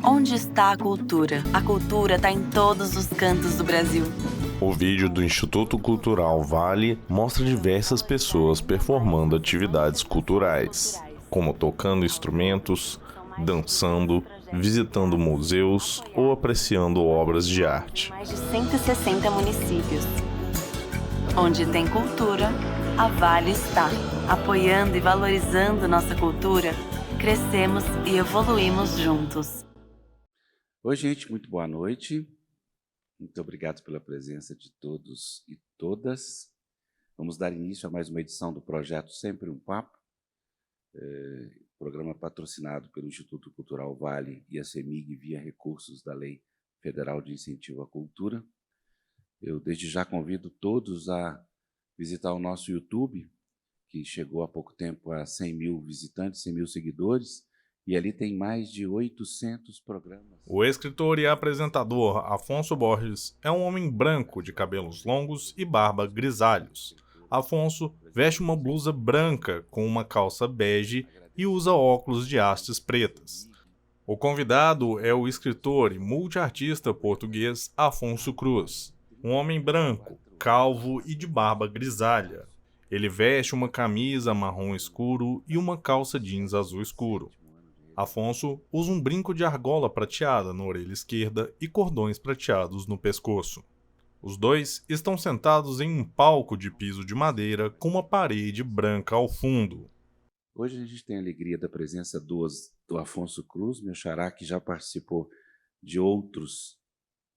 Onde está a cultura? A cultura está em todos os cantos do Brasil. O vídeo do Instituto Cultural Vale mostra diversas pessoas performando atividades culturais, como tocando instrumentos, dançando, visitando museus ou apreciando obras de arte. Mais de 160 municípios. Onde tem cultura, a Vale está. Apoiando e valorizando nossa cultura, crescemos e evoluímos juntos. Oi, gente, muito boa noite. Muito obrigado pela presença de todos e todas. Vamos dar início a mais uma edição do projeto Sempre um Papo, programa patrocinado pelo Instituto Cultural Vale e a CEMIG via recursos da Lei Federal de Incentivo à Cultura. Eu, desde já, convido todos a visitar o nosso YouTube, que chegou há pouco tempo a 100 mil visitantes, 100 mil seguidores, e ali tem mais de 800 programas. O escritor e apresentador Afonso Borges é um homem branco de cabelos longos e barba grisalhos. Afonso veste uma blusa branca com uma calça bege e usa óculos de hastes pretas. O convidado é o escritor e multiartista português Afonso Cruz, um homem branco, calvo e de barba grisalha. Ele veste uma camisa marrom escuro e uma calça jeans azul escuro. Afonso usa um brinco de argola prateada na orelha esquerda e cordões prateados no pescoço. Os dois estão sentados em um palco de piso de madeira com uma parede branca ao fundo. Hoje a gente tem a alegria da presença do Afonso Cruz, meu xará, que já participou de outros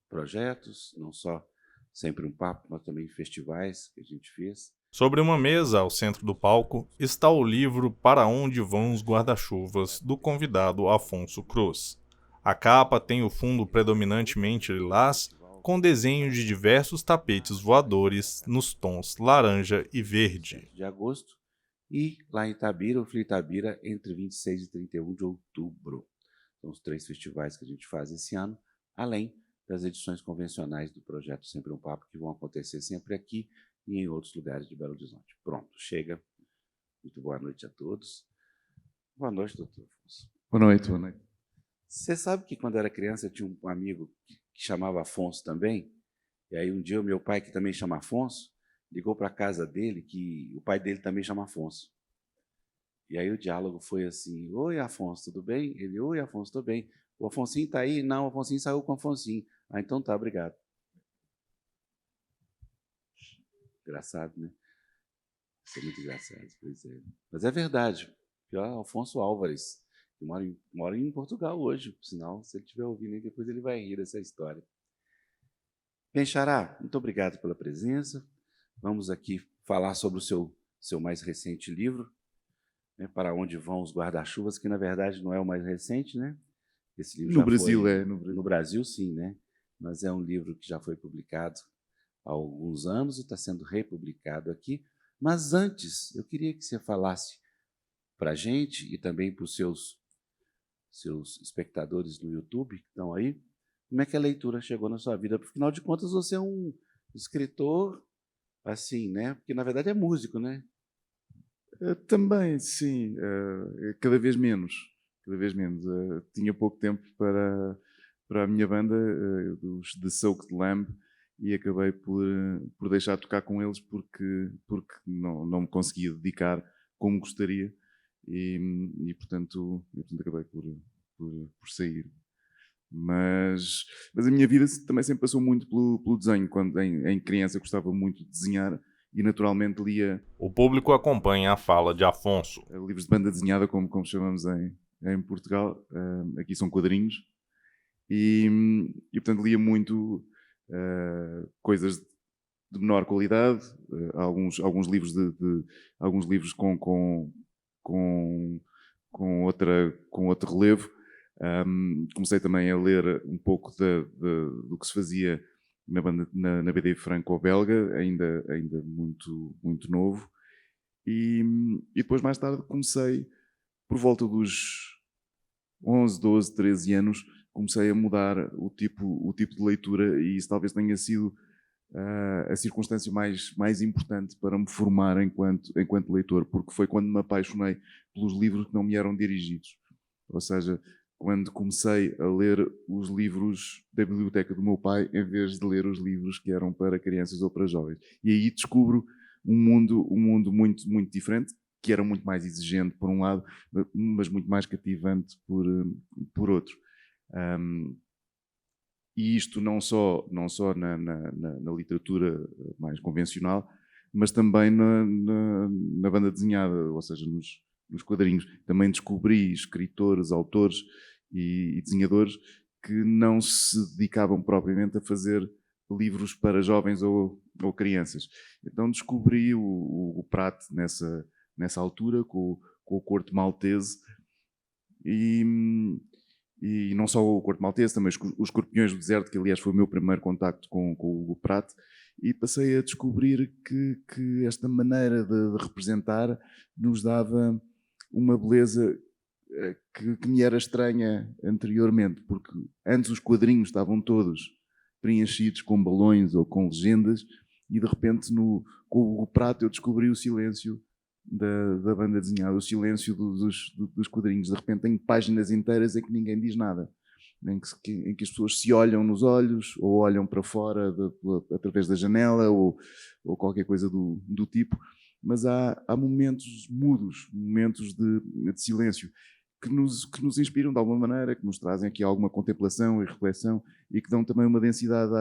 projetos, não só Sempre um Papo, mas também festivais que a gente fez. Sobre uma mesa ao centro do palco está o livro Para Onde Vão os Guarda-Chuvas, do convidado Afonso Cruz. A capa tem o fundo predominantemente lilás, com desenho de diversos tapetes voadores nos tons laranja e verde. De agosto, e lá em Itabira, o Fli Itabira, entre 26 e 31 de outubro. São os 3 festivais que a gente faz esse ano, além das edições convencionais do projeto Sempre um Papo, que vão acontecer sempre aqui e em outros lugares de Belo Horizonte. Pronto, chega. Muito boa noite a todos. Boa noite, doutor Afonso. Boa noite, boa noite. Você sabe que quando eu era criança eu tinha um amigo que chamava Afonso também? E aí um dia o meu pai, que também chama Afonso, ligou para a casa dele, que o pai dele também chama Afonso. E aí o diálogo foi assim: oi, Afonso, tudo bem? Ele: oi, Afonso, tudo bem. O Afonsinho está aí? Não, o Afonsinho saiu com o Afonsinho. Ah, então tá, obrigado. Engraçado, né? Isso é muito engraçado, pois é. Mas é verdade. Pior, Alfonso Álvares, que mora em Portugal hoje, por sinal, se ele estiver ouvindo aí, depois ele vai rir dessa história. Bem, xará, muito obrigado pela presença. Vamos aqui falar sobre o seu mais recente livro, né, Para Onde Vão os Guarda-Chuvas, que na verdade não é o mais recente, né? Esse livro No Brasil. No Brasil, sim, né? Mas é um livro que já foi publicado há alguns anos e está sendo republicado aqui. Mas antes, eu queria que você falasse para a gente e também para os seus espectadores no YouTube que estão aí, como é que a leitura chegou na sua vida? Porque, afinal de contas, você é um escritor, assim, né? Porque, na verdade, é músico, né? Também, sim. Cada vez menos. Cada vez menos. Tinha pouco tempo para a minha banda, dos The Soaked Lamb, e acabei por deixar de tocar com eles porque não me conseguia dedicar como gostaria e portanto acabei por sair. Mas a minha vida também sempre passou muito pelo desenho. Quando em criança gostava muito de desenhar e naturalmente lia... O público acompanha a fala de Afonso. Livros de banda desenhada, como chamamos em Portugal. Aqui são quadrinhos. E portanto lia muito coisas de menor qualidade, alguns livros alguns livros com outro relevo. Comecei também a ler um pouco do que se fazia na BD franco-belga, ainda muito, muito novo. E depois, mais tarde, comecei, por volta dos 11, 12, 13 anos, comecei a mudar o tipo de leitura, e isso talvez tenha sido a circunstância mais importante para me formar enquanto leitor, porque foi quando me apaixonei pelos livros que não me eram dirigidos. Ou seja, quando comecei a ler os livros da biblioteca do meu pai, em vez de ler os livros que eram para crianças ou para jovens. E aí descubro um mundo muito, muito diferente, que era muito mais exigente por um lado, mas muito mais cativante por outro. E isto não só na literatura mais convencional, mas também na banda desenhada, ou seja, nos quadrinhos. Também descobri escritores, autores e desenhadores que não se dedicavam propriamente a fazer livros para jovens ou crianças. Então descobri o Prat nessa altura, com o Corto Maltese, e não só o Corto Maltese, também os Escorpiões do Deserto, que aliás foi o meu primeiro contacto com o Prat, e passei a descobrir que esta maneira de representar nos dava uma beleza que me era estranha anteriormente, porque antes os quadrinhos estavam todos preenchidos com balões ou com legendas, e de repente com o Prat eu descobri o silêncio da banda desenhada, o silêncio dos quadrinhos. De repente tenho páginas inteiras em que ninguém diz nada, em que as pessoas se olham nos olhos ou olham para fora através da janela ou qualquer coisa do tipo, mas há momentos mudos, momentos de silêncio que nos inspiram de alguma maneira, que nos trazem aqui alguma contemplação e reflexão e que dão também uma densidade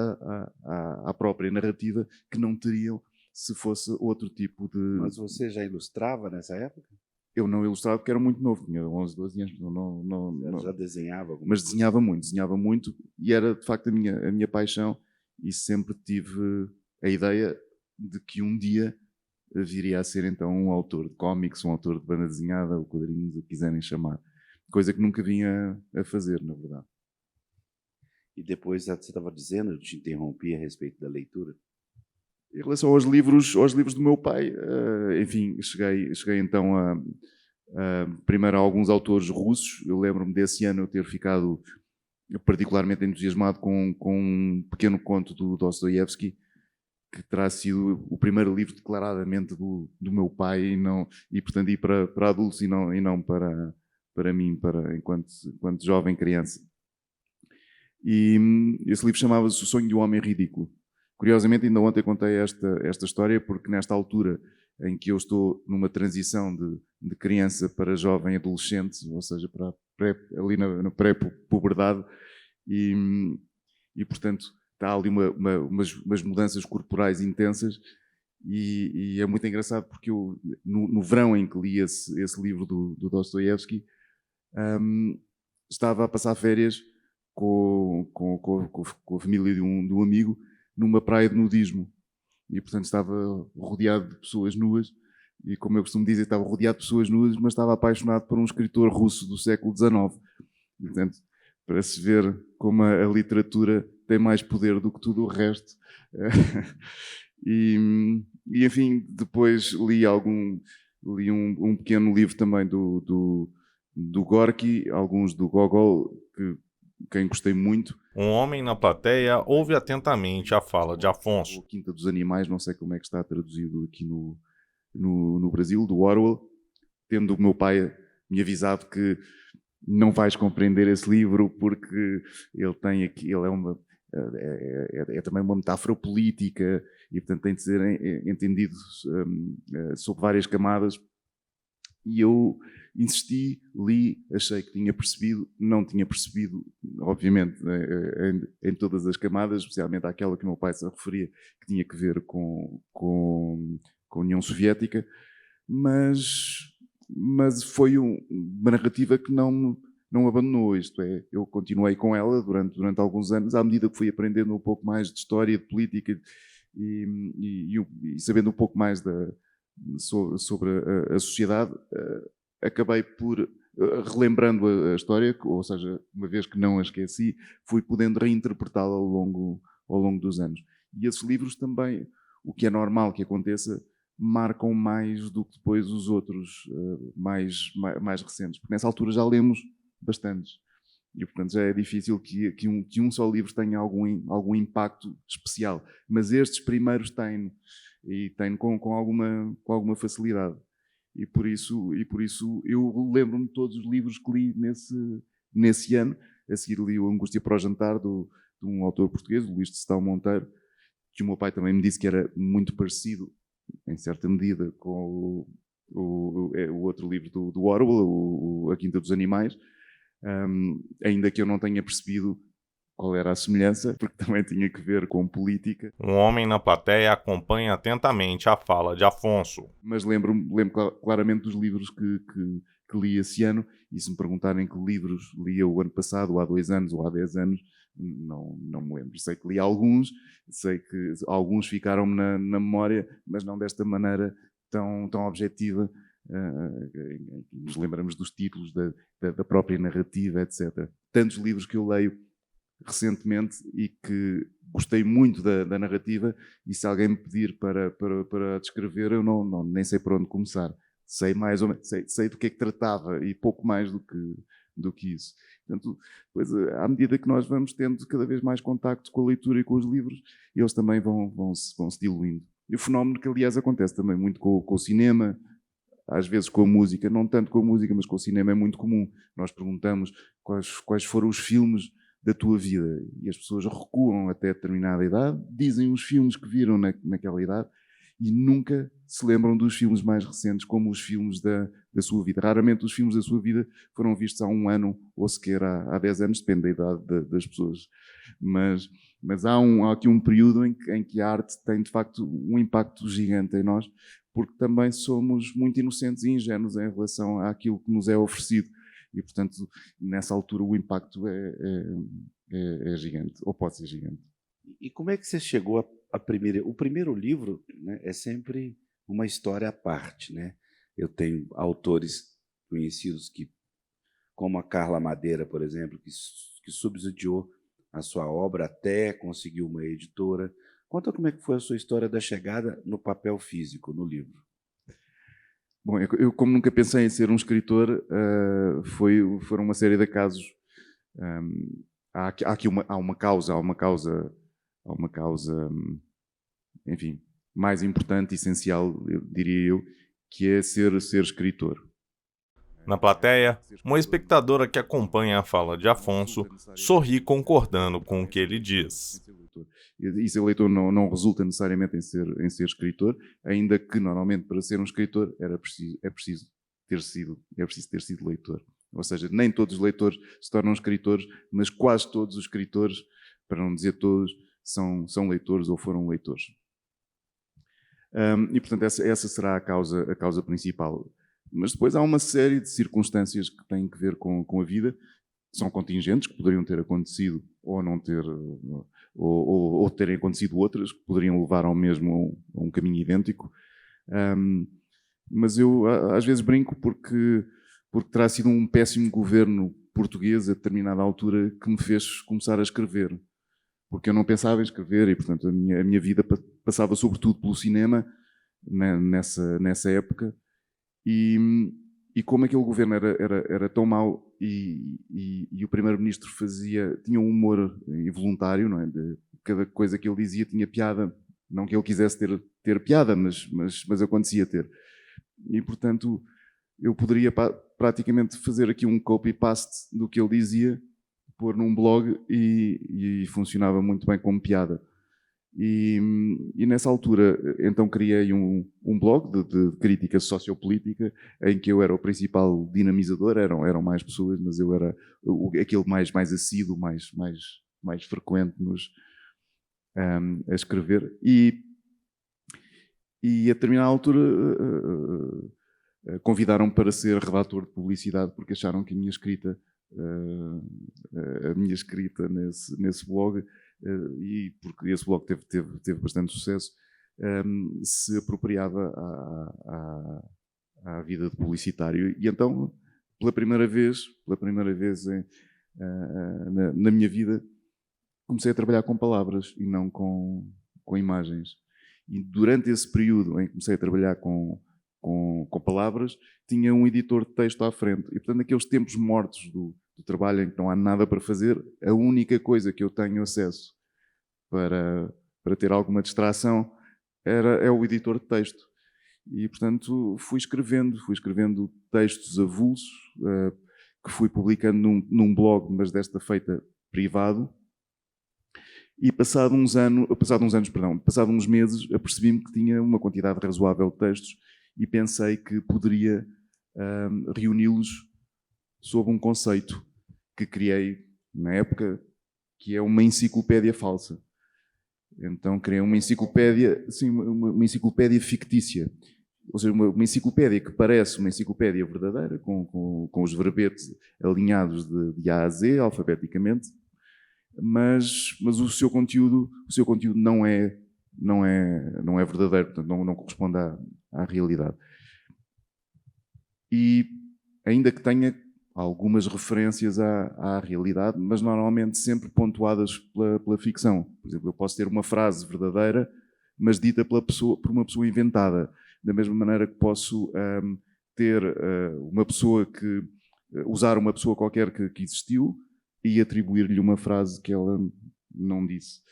à própria narrativa que não teriam se fosse outro tipo de... Mas você já ilustrava nessa época? Eu não ilustrava porque era muito novo, tinha 11, 12 anos. Não. Já desenhava? Mas desenhava muito e era de facto a minha paixão, e sempre tive a ideia de que um dia viria a ser então um autor de cómics, um autor de banda desenhada, ou quadrinhos, o que quiserem chamar. Coisa que nunca vinha a fazer, na verdade. E depois você estava dizendo, eu te interrompi a respeito da leitura. Em relação aos livros do meu pai, enfim, cheguei então primeiro a alguns autores russos. Eu lembro-me desse ano eu ter ficado particularmente entusiasmado com um pequeno conto do Dostoiévski, que terá sido o primeiro livro declaradamente do meu pai, e portanto ir para adultos e não para mim, enquanto jovem criança. E esse livro chamava-se O Sonho de um Homem Ridículo. Curiosamente, ainda ontem contei esta história, porque nesta altura em que eu estou numa transição de criança para jovem adolescente, ou seja, ali na pré-puberdade, e portanto está ali umas mudanças corporais intensas, e é muito engraçado porque eu, no verão em que li esse livro do Dostoiévski, estava a passar férias com a família de um amigo numa praia de nudismo, e portanto estava rodeado de pessoas nuas, e como eu costumo dizer, estava rodeado de pessoas nuas, mas estava apaixonado por um escritor russo do século XIX. E, portanto, para se ver como a literatura tem mais poder do que tudo o resto. E enfim, depois li um pequeno livro também do Gorky, alguns do Gogol, quem gostei muito. Um homem na plateia ouve atentamente a fala de Afonso. O Quinta dos Animais, não sei como é que está traduzido aqui no Brasil, do Orwell, tendo o meu pai me avisado que não vais compreender esse livro porque ele é também uma metáfora política e portanto tem de ser entendido sob várias camadas. E eu insisti, li, achei que tinha percebido, não tinha percebido, obviamente, em todas as camadas, especialmente aquela que o meu pai se referia, que tinha que ver com a União Soviética, mas foi uma narrativa que não abandonou. Isto é, eu continuei com ela durante alguns anos, à medida que fui aprendendo um pouco mais de história, de política e sabendo um pouco mais sobre a sociedade, acabei por, relembrando a história, ou seja, uma vez que não a esqueci, fui podendo reinterpretá-la ao longo dos anos. E esses livros também, o que é normal que aconteça, marcam mais do que depois os outros mais recentes, porque nessa altura já lemos bastantes. E, portanto, já é difícil que um só livro tenha algum impacto especial. Mas estes primeiros têm, e têm com alguma facilidade. E por isso eu lembro-me de todos os livros que li nesse ano. A seguir li o Angústia para o Jantar, de um autor português, o Luís de Setão Monteiro, que o meu pai também me disse que era muito parecido, em certa medida, com o outro livro do Orwell, A Quinta dos Animais, ainda que eu não tenha percebido qual era a semelhança, porque também tinha que ver com política. Um homem na plateia acompanha atentamente a fala de Afonso. Mas lembro claramente dos livros que li esse ano, e se me perguntarem que livros li o ano passado, ou há 2 anos, ou há 10 anos, não me lembro. Sei que li alguns, sei que alguns ficaram-me na memória, mas não desta maneira tão objetiva. Nos lembramos dos títulos, da própria narrativa, etc. Tantos livros que eu leio recentemente e que gostei muito da narrativa, e se alguém me pedir para descrever, eu nem sei por onde começar. Sei mais ou menos, sei do que é que tratava, e pouco mais do que isso. Portanto, pois, à medida que nós vamos tendo cada vez mais contacto com a leitura e com os livros, eles também vão se diluindo. E o fenómeno que, aliás, acontece também muito com o cinema, às vezes com a música, não tanto com a música, mas com o cinema é muito comum. Nós perguntamos quais foram os filmes da tua vida, e as pessoas recuam até determinada idade, dizem os filmes que viram naquela idade, e nunca se lembram dos filmes mais recentes como os filmes da sua vida. Raramente os filmes da sua vida foram vistos há 1 ano ou sequer há 10 anos, depende da idade das pessoas. Mas há aqui um período em que a arte tem, de facto, um impacto gigante em nós, porque também somos muito inocentes e ingênuos em relação àquilo que nos é oferecido. E, portanto, nessa altura o impacto é gigante, ou pode ser gigante. E como é que você chegou a primeira... O primeiro livro, né, é sempre uma história à parte, né? Eu tenho autores conhecidos como a Carla Madeira, por exemplo, que subsidiou a sua obra até conseguir uma editora. Conta como é que foi a sua história da chegada no papel físico, no livro. Bom, eu como nunca pensei em ser um escritor, foram uma série de casos. Há uma causa, enfim, mais importante, essencial, diria eu, que é ser escritor. Na plateia, uma espectadora que acompanha a fala de Afonso sorri concordando com o que ele diz. E ser leitor não resulta necessariamente em ser escritor, ainda que normalmente para ser um escritor é preciso ter sido leitor. Ou seja, nem todos os leitores se tornam escritores, mas quase todos os escritores, para não dizer todos, são leitores ou foram leitores. E portanto essa será a causa principal. Mas depois há uma série de circunstâncias que têm que ver com a vida, que são contingentes, que poderiam ter acontecido ou não ter, ou terem acontecido outras, que poderiam levar ao mesmo, a um caminho idêntico. Mas eu às vezes brinco porque terá sido um péssimo governo português a determinada altura que me fez começar a escrever. Porque eu não pensava em escrever e, portanto, a minha vida passava sobretudo pelo cinema nessa época. E como aquele governo era tão mau e o primeiro-ministro tinha um humor involuntário, não é? Cada coisa que ele dizia tinha piada, não que ele quisesse ter piada, mas acontecia ter. E, portanto, eu poderia praticamente fazer aqui um copy-paste do que ele dizia, pôr num blog e funcionava muito bem como piada. E nessa altura, então, criei um blog de crítica sociopolítica em que eu era o principal dinamizador, eram mais pessoas, mas eu era aquele mais assíduo, mais frequente a escrever. E a determinada altura convidaram-me para ser redator de publicidade porque acharam que a minha escrita nesse blog, e porque esse blog teve bastante sucesso, se apropriava à vida de publicitário. E então, pela primeira vez na minha vida, comecei a trabalhar com palavras e não com imagens. E durante esse período em que comecei a trabalhar com palavras, tinha um editor de texto à frente. E, portanto, naqueles tempos mortos do trabalho em que não há nada para fazer, a única coisa que eu tenho acesso para ter alguma distração é o editor de texto. E, portanto, fui escrevendo textos avulsos, que fui publicando num blog, mas desta feita privado. E passado uns meses, apercebi-me que tinha uma quantidade razoável de textos e pensei que poderia reuni-los sob um conceito que criei na época, que é uma enciclopédia falsa. Então criei uma enciclopédia, sim, uma enciclopédia fictícia. Ou seja, uma enciclopédia que parece uma enciclopédia verdadeira, com os verbetes alinhados de A a Z, alfabeticamente, mas o seu conteúdo não é verdadeiro, portanto não corresponde à realidade. E ainda que tenha algumas referências à realidade, mas normalmente sempre pontuadas pela ficção. Por exemplo, eu posso ter uma frase verdadeira, mas dita por uma pessoa inventada. Da mesma maneira que posso ter usar uma pessoa qualquer que existiu e atribuir-lhe uma frase que ela não disse.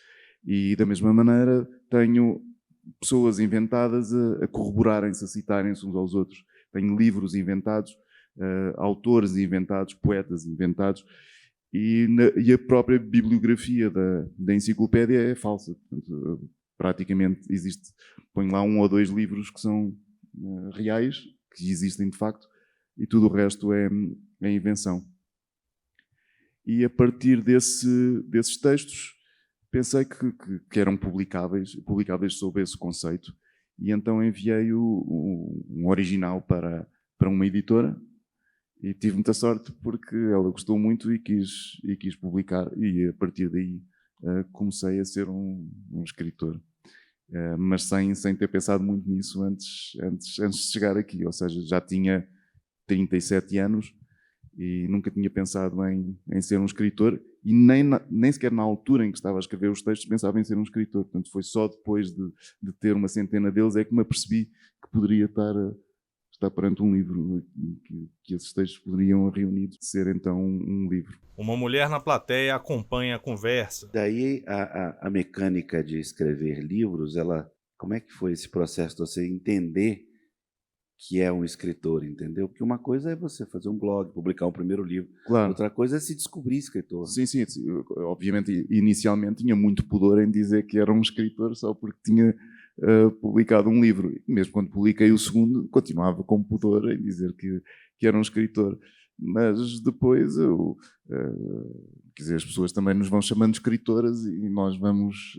E da mesma maneira tenho pessoas inventadas a corroborarem-se, a citarem-se uns aos outros. Tenho livros inventados, autores inventados, poetas inventados, e a própria bibliografia da enciclopédia é falsa. Portanto, praticamente põe lá 1 ou 2 livros que são reais, que existem de facto, e tudo o resto é invenção. E a partir desses textos pensei que eram publicáveis sob esse conceito, e então enviei um original para uma editora, e tive muita sorte porque ela gostou muito e quis publicar, e a partir daí comecei a ser um escritor. Mas sem ter pensado muito nisso antes de chegar aqui, ou seja, já tinha 37 anos e nunca tinha pensado em ser um escritor, e nem sequer na altura em que estava a escrever os textos pensava em ser um escritor. Portanto, foi só depois de ter uma centena deles é que me apercebi que poderia estar perante um livro, que esses textos poderiam reunidos ser então um livro. Uma mulher na plateia acompanha a conversa. Daí a mecânica de escrever livros, como é que foi esse processo de você entender que é um escritor, entendeu? Porque uma coisa é você fazer um blog, publicar um primeiro livro. Claro. Outra coisa é se descobrir escritor. Sim. Obviamente, inicialmente tinha muito pudor em dizer que era um escritor só porque tinha publicado um livro. E mesmo quando publiquei o segundo, continuava com pudor em dizer que era um escritor. Mas depois quer dizer, as pessoas também nos vão chamando escritoras e nós vamos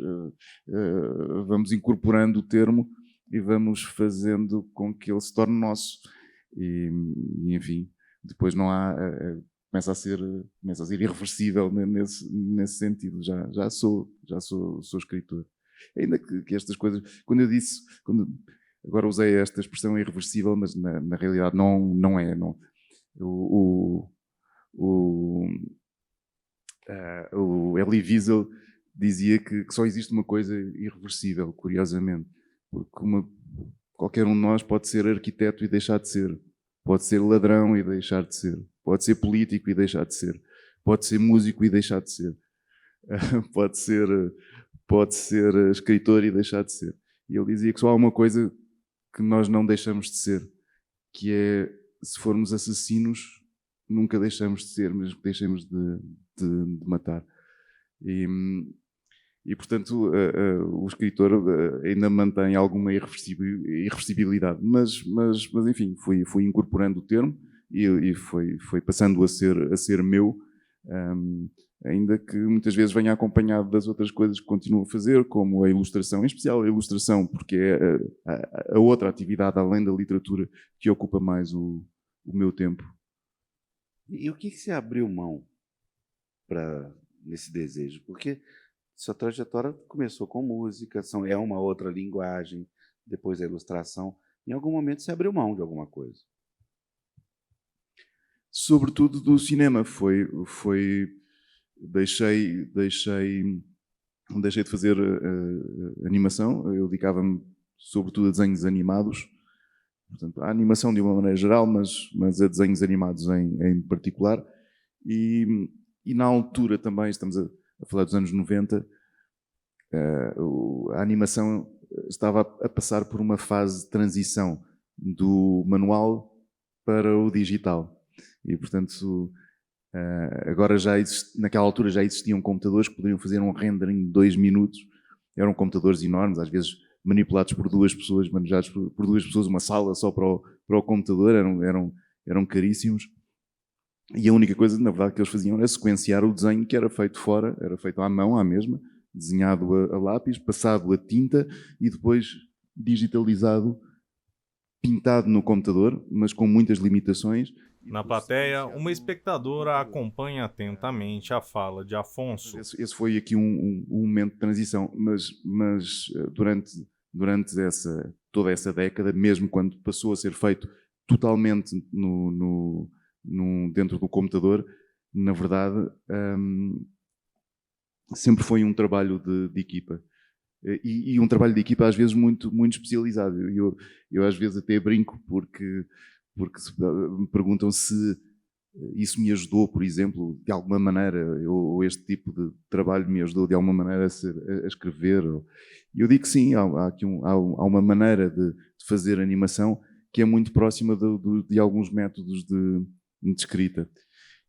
incorporando o termo e vamos fazendo com que ele se torne nosso. E enfim, depois não há... começa a ser irreversível nesse sentido. Já sou escritor. Ainda que estas coisas... Agora usei esta expressão irreversível, mas na realidade não é. Não. O Elie Wiesel dizia que só existe uma coisa irreversível, curiosamente. Porque qualquer um de nós pode ser arquiteto e deixar de ser. Pode ser ladrão e deixar de ser. Pode ser político e deixar de ser. Pode ser músico e deixar de ser. Pode ser escritor e deixar de ser. E ele dizia que só há uma coisa que nós não deixamos de ser, que é, se formos assassinos, nunca deixamos de ser, mesmo que deixemos de matar. E portanto, o escritor ainda mantém alguma irreversibilidade. Mas enfim, fui incorporando o termo e foi passando a ser meu, ainda que muitas vezes venha acompanhado das outras coisas que continuo a fazer, como a ilustração, em especial a ilustração, porque é a outra atividade, além da literatura, que ocupa mais o meu tempo. E o que você abriu mão nesse desejo? Porque sua trajetória começou com música, é uma outra linguagem, depois a ilustração. Em algum momento você abriu mão de alguma coisa? Sobretudo do cinema. Deixei de fazer animação. Eu dedicava-me sobretudo a desenhos animados. Portanto, a animação de uma maneira geral, mas a desenhos animados em particular. E na altura também, estamos a falar dos anos 90, a animação estava a passar por uma fase de transição do manual para o digital. E, portanto, Agora naquela altura já existiam computadores que poderiam fazer um rendering de 2 minutos. Eram computadores enormes, às vezes manipulados por 2 pessoas, manejados por 2 pessoas, uma sala só para o computador, eram caríssimos. E a única coisa, na verdade, que eles faziam era sequenciar o desenho que era feito fora, era feito à mão, à mesma, desenhado a lápis, passado a tinta e depois digitalizado, pintado no computador, mas com muitas limitações. Na plateia, uma espectadora acompanha atentamente a fala de Afonso. Esse foi aqui um momento de transição, mas durante toda essa década, mesmo quando passou a ser feito totalmente dentro do computador, na verdade, sempre foi um trabalho de equipa. E um trabalho de equipa às vezes muito, muito especializado. Eu às vezes até brinco porque me perguntam se isso me ajudou, por exemplo, de alguma maneira, ou este tipo de trabalho me ajudou de alguma maneira a escrever. E eu digo que sim, há uma maneira de fazer animação que é muito próxima de alguns métodos de escrita.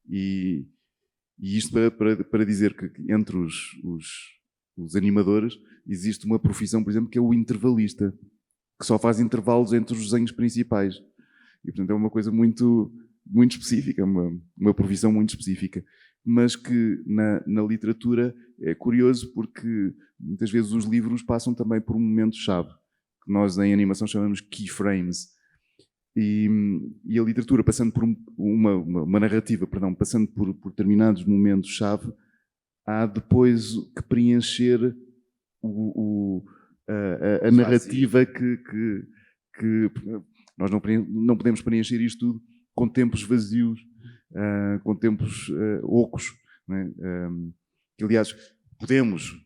E isto para dizer que entre os animadores existe uma profissão, por exemplo, que é o intervalista, que só faz intervalos entre os desenhos principais. E, portanto, é uma coisa muito, muito específica, uma profissão muito específica. Mas que na literatura é curioso porque muitas vezes os livros passam também por um momento-chave, que nós em animação chamamos keyframes. E a literatura, passando por uma narrativa, passando por determinados momentos-chave, há depois que preencher a narrativa que nós não podemos preencher isto tudo com tempos vazios, com tempos ocos. Não é? Aliás, podemos,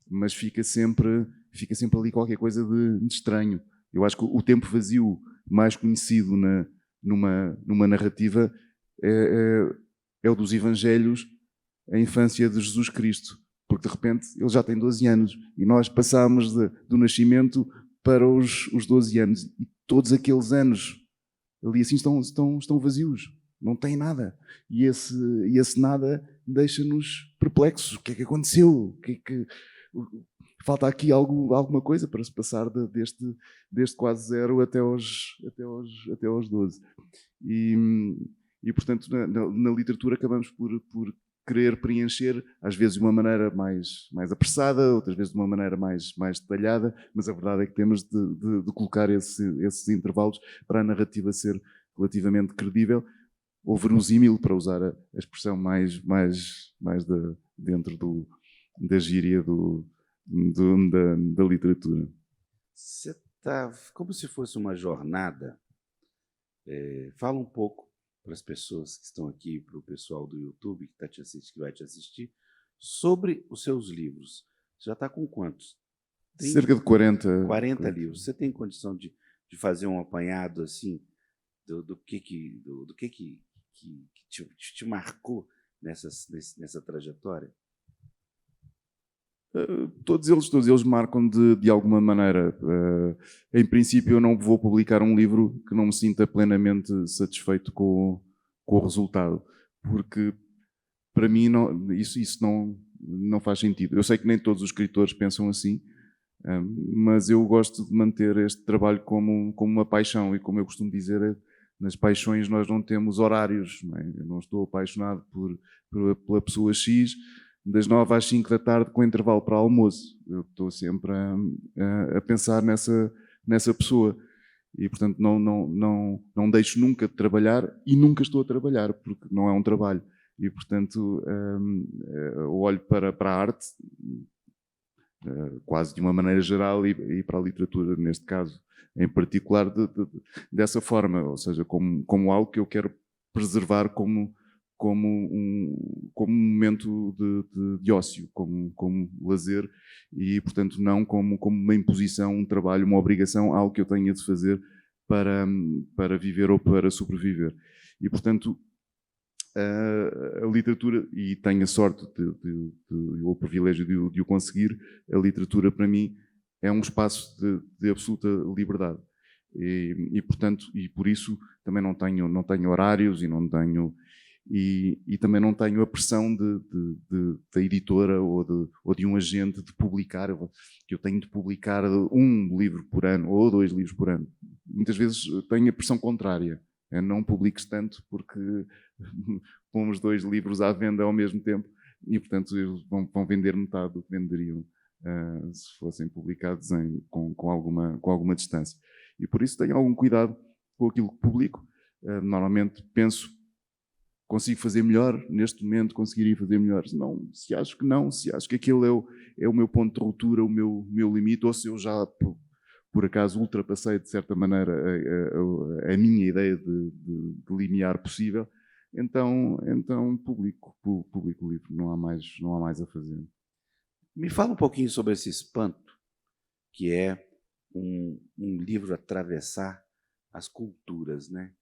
mas fica sempre ali qualquer coisa de estranho. Eu acho que o tempo vazio mais conhecido numa narrativa é o dos Evangelhos, a infância de Jesus Cristo, porque de repente ele já tem 12 anos e nós passamos do nascimento para os 12 anos e todos aqueles anos ali assim estão vazios, não tem nada, e esse nada deixa-nos perplexos. O que é que aconteceu? Falta aqui alguma coisa para se passar deste quase zero até aos 12. E portanto, na literatura acabamos por querer preencher, às vezes de uma maneira mais apressada, outras vezes de uma maneira mais detalhada, mas a verdade é que temos de colocar esses intervalos para a narrativa ser relativamente credível ou verosímil, para usar a expressão mais dentro da gíria da literatura. Você está como se fosse uma jornada. Fala um pouco para as pessoas que estão aqui, para o pessoal do YouTube que vai te assistir, sobre os seus livros. Você já está com quantos? Cerca de 40. 40 livros. Você tem condição de fazer um apanhado assim do que te marcou nessa trajetória? Todos eles marcam de alguma maneira. Em princípio, eu não vou publicar um livro que não me sinta plenamente satisfeito com o resultado, porque para mim isso não faz sentido. Eu sei que nem todos os escritores pensam assim, mas eu gosto de manter este trabalho como uma paixão, e como eu costumo dizer, nas paixões nós não temos horários. Não é? Eu não estou apaixonado pela pessoa X das 9 às 5 da tarde com intervalo para almoço. Eu estou sempre a pensar nessa pessoa e, portanto, não deixo nunca de trabalhar e nunca estou a trabalhar, porque não é um trabalho. E, portanto, eu olho para a arte quase de uma maneira geral e para a literatura, neste caso, em particular, dessa forma, ou seja, como algo que eu quero preservar como um momento de ócio, como lazer, e, portanto, não como uma imposição, um trabalho, uma obrigação, algo que eu tenha de fazer para viver ou para sobreviver. E, portanto, a literatura, e tenho a sorte ou o privilégio de o conseguir, a literatura para mim é um espaço de absoluta liberdade. E, portanto, e por isso também não tenho horários e não tenho... e também não tenho a pressão da editora ou de um agente de publicar, que eu tenho de publicar um livro por ano ou 2 livros por ano. Muitas vezes tenho a pressão contrária. Não publiques tanto porque pomos 2 livros à venda ao mesmo tempo e, portanto, eles vão vender metade do que venderiam se fossem publicados com alguma distância. E por isso tenho algum cuidado com aquilo que publico. Normalmente penso, consigo fazer melhor, neste momento conseguiria fazer melhor. Se acho que aquele é o meu ponto de ruptura, o meu limite, ou se eu já, por acaso, ultrapassei, de certa maneira, a minha ideia de limiar possível, então publico o livro, não há mais a fazer. Me fala um pouquinho sobre esse Espanto, que é um livro atravessar as culturas, né?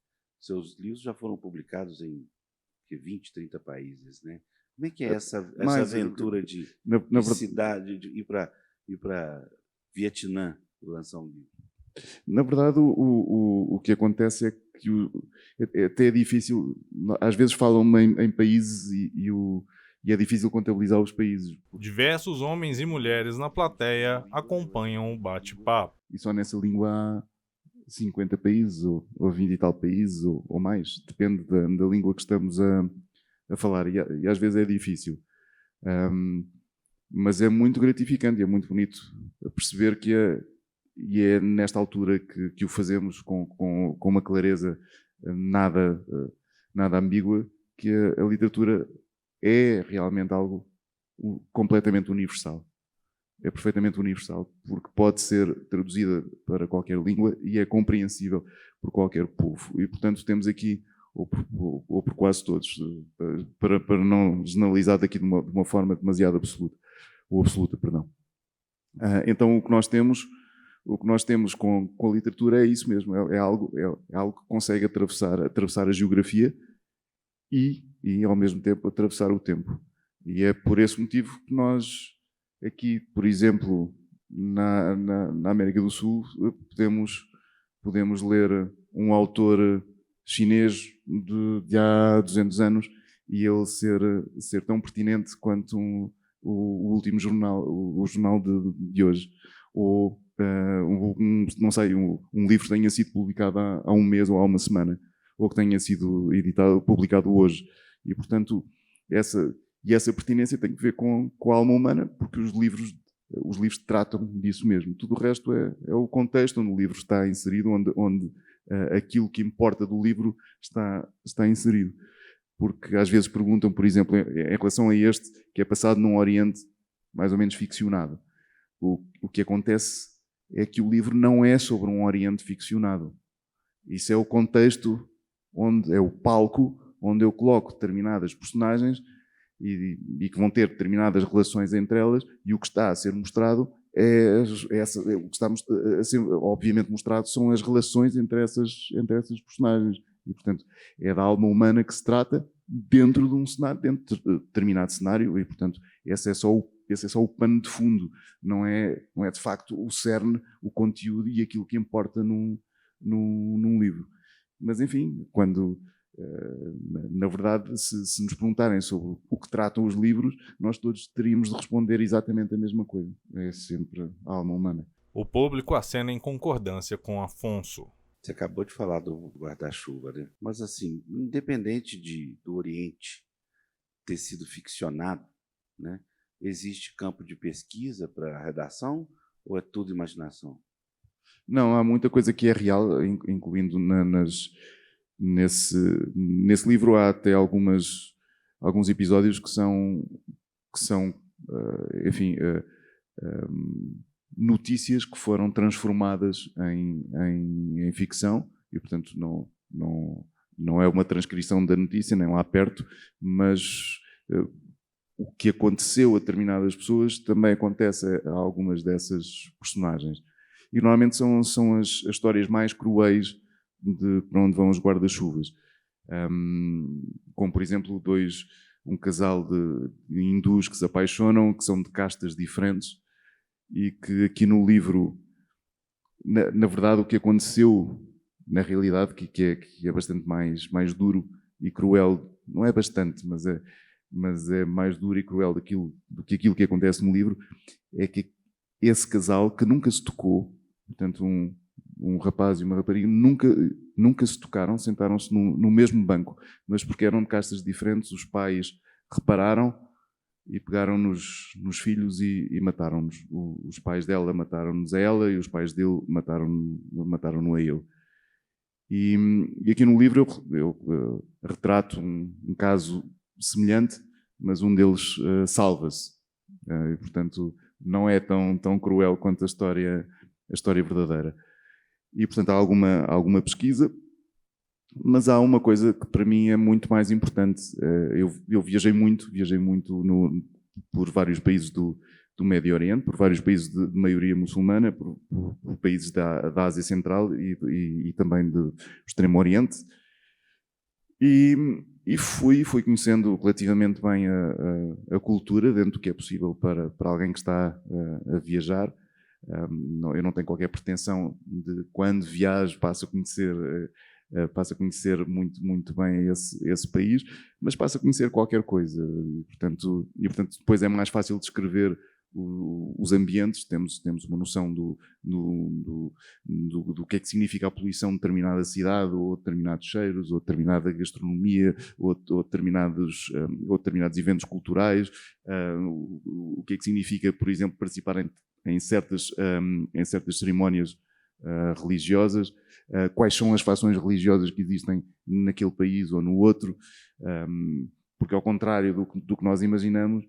Seus livros já foram publicados em 20, 30 países, né? Como é que é essa aventura de cidade, de ir para Vietnã Vietnã lançar um livro? Na verdade, o que acontece é que até é difícil, às vezes falam em países e é difícil contabilizar os países. Diversos homens e mulheres na plateia acompanham o bate-papo. E só nessa língua há 50 países, ou 20 e tal países, ou mais. Depende da língua que estamos a falar. E às vezes é difícil. Mas é muito gratificante e é muito bonito perceber que é nesta altura que o fazemos com uma clareza nada ambígua, que a literatura é realmente algo completamente universal. É perfeitamente universal, porque pode ser traduzida para qualquer língua e é compreensível por qualquer povo. E, portanto, temos aqui, ou por quase todos, para não generalizar daqui de uma forma demasiado absoluta. Então, o que nós temos com a literatura é isso mesmo, é algo que consegue atravessar a geografia e, ao mesmo tempo, atravessar o tempo. E é por esse motivo que nós, aqui, por exemplo, na América do Sul, podemos ler um autor chinês de há 200 anos e ele ser tão pertinente quanto o último jornal, o jornal de hoje. Ou, um livro que tenha sido publicado há um mês ou há uma semana, ou que tenha sido publicado hoje. E, portanto, essa pertinência tem que ver com a alma humana, porque os livros tratam disso mesmo. Tudo o resto é o contexto onde o livro está inserido, onde aquilo que importa do livro está inserido. Porque às vezes perguntam, por exemplo, em relação a este, que é passado num Oriente mais ou menos ficcionado. O que acontece é que o livro não é sobre um Oriente ficcionado. Isso é o contexto, é o palco onde eu coloco determinadas personagens e que vão ter determinadas relações entre elas, e o que está a ser mostrado o que está a ser obviamente mostrado são as relações entre essas personagens. E, portanto, é da alma humana que se trata dentro de um cenário, dentro de determinado cenário, e, portanto, esse é só o pano de fundo, não é de facto o cerne, o conteúdo e aquilo que importa num livro. Mas, enfim, na verdade, se nos perguntarem sobre o que tratam os livros, nós todos teríamos de responder exatamente a mesma coisa. É sempre a alma humana. O público acena em concordância com Afonso. Você acabou de falar do guarda-chuva, né? Mas, assim, independente do Oriente ter sido ficcionado, né? Existe campo de pesquisa para a redação ou é tudo imaginação? Não, há muita coisa que é real, incluindo nesse livro há até alguns episódios que são notícias que foram transformadas em ficção e, portanto, não é uma transcrição da notícia, nem lá perto, mas o que aconteceu a determinadas pessoas também acontece a algumas dessas personagens. E normalmente são as histórias mais cruéis para onde vão os guarda-chuvas. Como, por exemplo, um casal de hindus que se apaixonam, que são de castas diferentes, e que aqui no livro, na verdade, o que aconteceu, na realidade, que é bastante mais duro e cruel não é bastante, mas é mais duro e cruel do que aquilo que acontece no livro, é que esse casal que nunca se tocou, portanto um rapaz e uma rapariga, nunca se tocaram, sentaram-se no mesmo banco, mas porque eram de castas diferentes, os pais repararam e pegaram nos filhos e mataram-nos. Os pais dela mataram-nos a ela e os pais dele mataram-no a ele. E aqui no livro eu retrato um caso semelhante, mas um deles salva-se. E, portanto, não é tão cruel quanto a história verdadeira. E, portanto, há alguma pesquisa, mas há uma coisa que para mim é muito mais importante. Eu viajei muito por vários países do Médio Oriente, por vários países de maioria muçulmana, por países da Ásia Central e também do Extremo Oriente. E fui conhecendo relativamente bem a cultura, dentro do que é possível para alguém que está a viajar. Eu não tenho qualquer pretensão de, quando viajo, passo a conhecer muito, muito bem esse país, mas passo a conhecer qualquer coisa. E, portanto, depois é mais fácil descrever os ambientes, temos uma noção do que é que significa a poluição de determinada cidade, ou determinados cheiros, ou determinada gastronomia, ou determinados eventos culturais, o que é que significa, por exemplo, participar em certas cerimónias religiosas, quais são as fações religiosas que existem naquele país ou no outro, porque ao contrário do que nós imaginamos,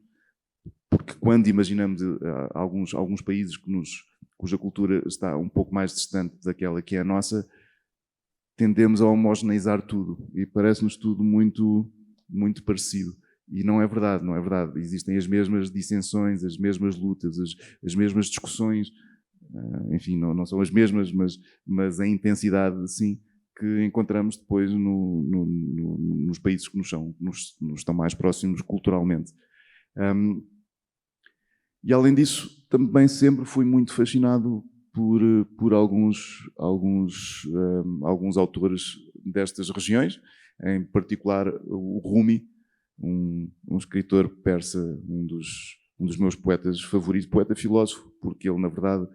porque quando imaginamos alguns países cuja cultura está um pouco mais distante daquela que é a nossa, tendemos a homogeneizar tudo e parece-nos tudo muito, muito parecido. E não é verdade. Existem as mesmas dissensões, as mesmas lutas, as mesmas discussões, enfim, não são as mesmas, mas a intensidade, sim, que encontramos depois nos países que nos estão mais próximos culturalmente. E além disso, também sempre fui muito fascinado por alguns autores destas regiões, em particular o Rumi, um escritor persa, um dos meus poetas favoritos, poeta-filósofo, porque ele, na verdade,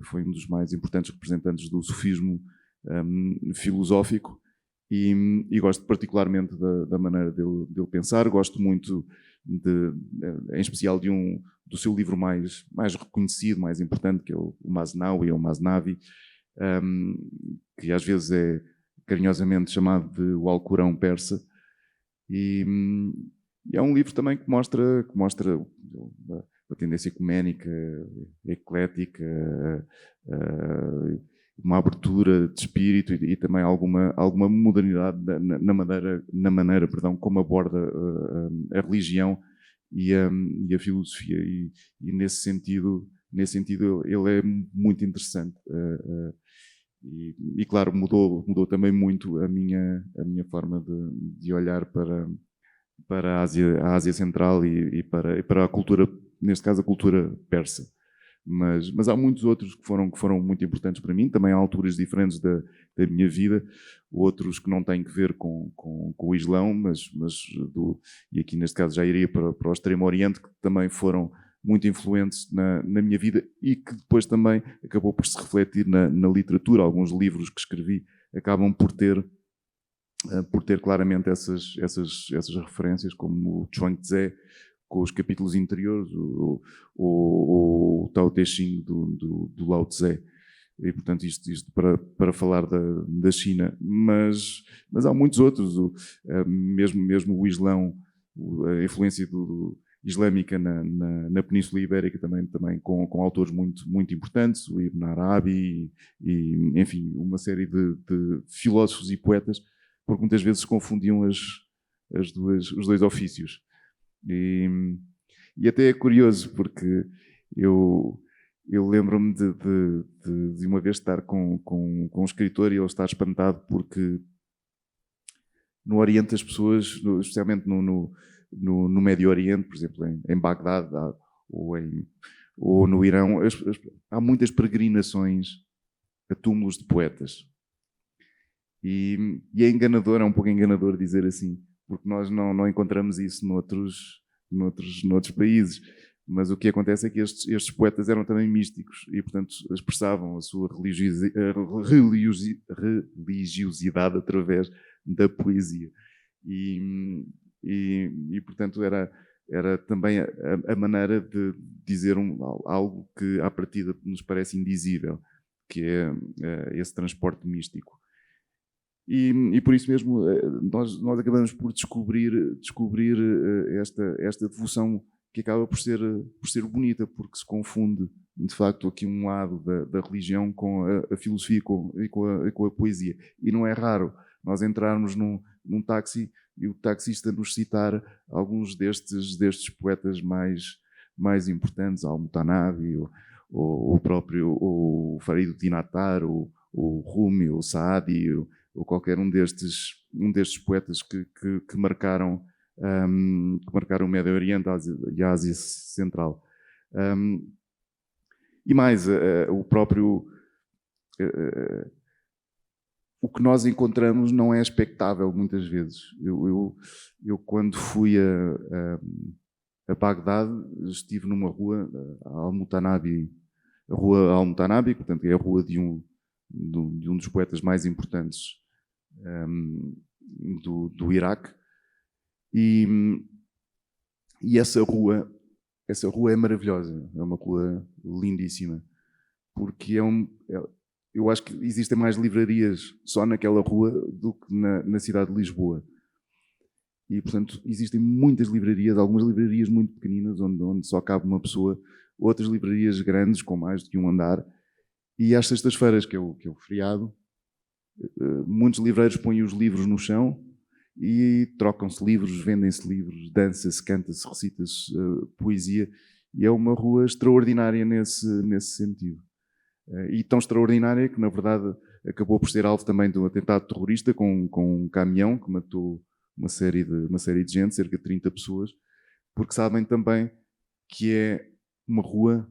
foi um dos mais importantes representantes do sufismo filosófico, e gosto particularmente da maneira dele pensar. Gosto muito, em especial, do seu livro mais reconhecido, mais importante, que é o Masnawi, ou Masnavi, que às vezes é carinhosamente chamado de o Alcorão persa. E é um livro também que mostra a tendência ecuménica, eclética, uma abertura de espírito e também alguma modernidade na maneira como aborda a religião e a filosofia. E nesse sentido ele é muito interessante. E claro, mudou também muito a minha forma de olhar para a Ásia Central e para a cultura, neste caso a cultura persa. Mas há muitos outros que foram muito importantes para mim, também há alturas diferentes da minha vida, outros que não têm que ver com o Islão, e aqui neste caso já iria para o Extremo Oriente, que também foram muito influentes na minha vida e que depois também acabou por se refletir na literatura. Alguns livros que escrevi acabam por ter claramente essas referências, como o Chuang Tze, com os capítulos interiores, o Tao Te Ching do Lao Tse. E, portanto, isto para falar da China. Mas há muitos outros, mesmo o Islão, a influência islâmica na Península Ibérica, também com autores muito, muito importantes, o Ibn Arabi e, enfim, uma série de filósofos e poetas, porque muitas vezes se confundiam os dois ofícios. E até é curioso, porque eu lembro-me de uma vez estar com um escritor e ele estar espantado porque no Oriente as pessoas, especialmente no Médio Oriente, por exemplo, em Bagdade ou no Irão, há muitas peregrinações a túmulos de poetas. E é enganador, é um pouco enganador dizer assim, porque nós não encontramos isso noutros países. Mas o que acontece é que estes poetas eram também místicos e, portanto, expressavam a sua religiosidade através da poesia. E portanto, era também a maneira de dizer algo que, à partida, nos parece indizível, que é esse transporte místico. E por isso mesmo, nós acabamos por descobrir esta devoção que acaba por ser bonita, porque se confunde, de facto, aqui um lado da religião com a filosofia e com a poesia. E não é raro nós entrarmos num táxi e o taxista nos citar alguns destes poetas mais importantes, Al-Mutanabbi, o próprio o Farid Dinatar, o Rumi, o Saadi, ou qualquer um destes poetas que marcaram o Médio Oriente e a Ásia Central. E mais, o próprio... o que nós encontramos não é expectável, muitas vezes. Eu quando fui a Bagdade, estive numa rua, Al-Mutanabbi, a rua Al-Mutanabbi, portanto, é a rua de um dos poetas mais importantes do Iraque. E essa rua é maravilhosa, é uma rua lindíssima, porque eu acho que existem mais livrarias só naquela rua do que na cidade de Lisboa. E, portanto, existem muitas livrarias, algumas livrarias muito pequeninas, onde só cabe uma pessoa, outras livrarias grandes, com mais do que um andar. E às sextas-feiras, que é o feriado, muitos livreiros põem os livros no chão e trocam-se livros, vendem-se livros, dança-se, canta-se, recita-se poesia, e é uma rua extraordinária nesse sentido. E tão extraordinária que, na verdade, acabou por ser alvo também de um atentado terrorista com um caminhão que matou uma série de gente, cerca de 30 pessoas, porque sabem também que é uma rua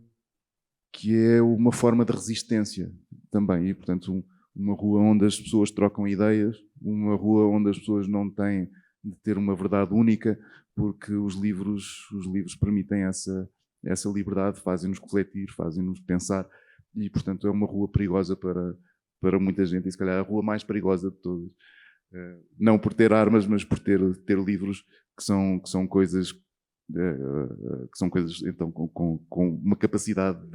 que é uma forma de resistência também, e, portanto, uma rua onde as pessoas trocam ideias, uma rua onde as pessoas não têm de ter uma verdade única, porque os livros permitem essa liberdade, fazem-nos refletir, fazem-nos pensar, e, portanto, é uma rua perigosa para muita gente, e se calhar a rua mais perigosa de todas. Não por ter armas, mas por ter livros que são coisas então com uma capacidade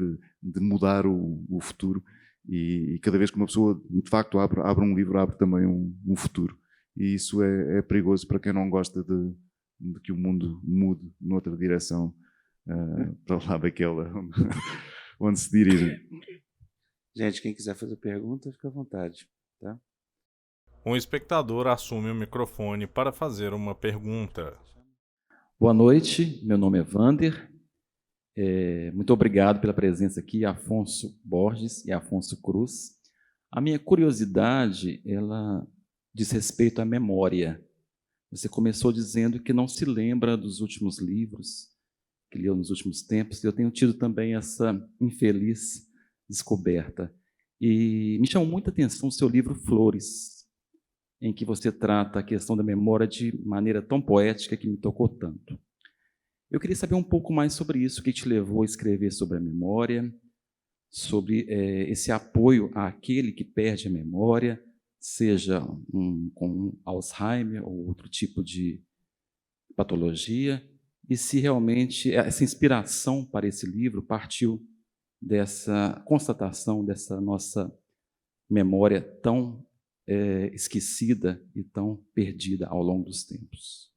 de mudar o futuro, e cada vez que uma pessoa de facto abre um livro, abre também um futuro, e isso é perigoso para quem não gosta de que o mundo mude noutra direção, para lá daquela onde se dirige. Gente, quem quiser fazer pergunta, fica à vontade, tá? Um espectador assume o microfone para fazer uma pergunta. Boa noite, meu nome é Vander. Muito obrigado pela presença aqui, Afonso Borges e Afonso Cruz. A minha curiosidade, ela diz respeito à memória. Você começou dizendo que não se lembra dos últimos livros que leu nos últimos tempos. Eu tenho tido também essa infeliz descoberta. E me chamou muita atenção o seu livro Flores, em que você trata a questão da memória de maneira tão poética que me tocou tanto. Eu queria saber um pouco mais sobre isso, o que te levou a escrever sobre a memória, sobre esse apoio àquele que perde a memória, seja com Alzheimer ou outro tipo de patologia, e se realmente essa inspiração para esse livro partiu dessa constatação, dessa nossa memória tão esquecida e tão perdida ao longo dos tempos.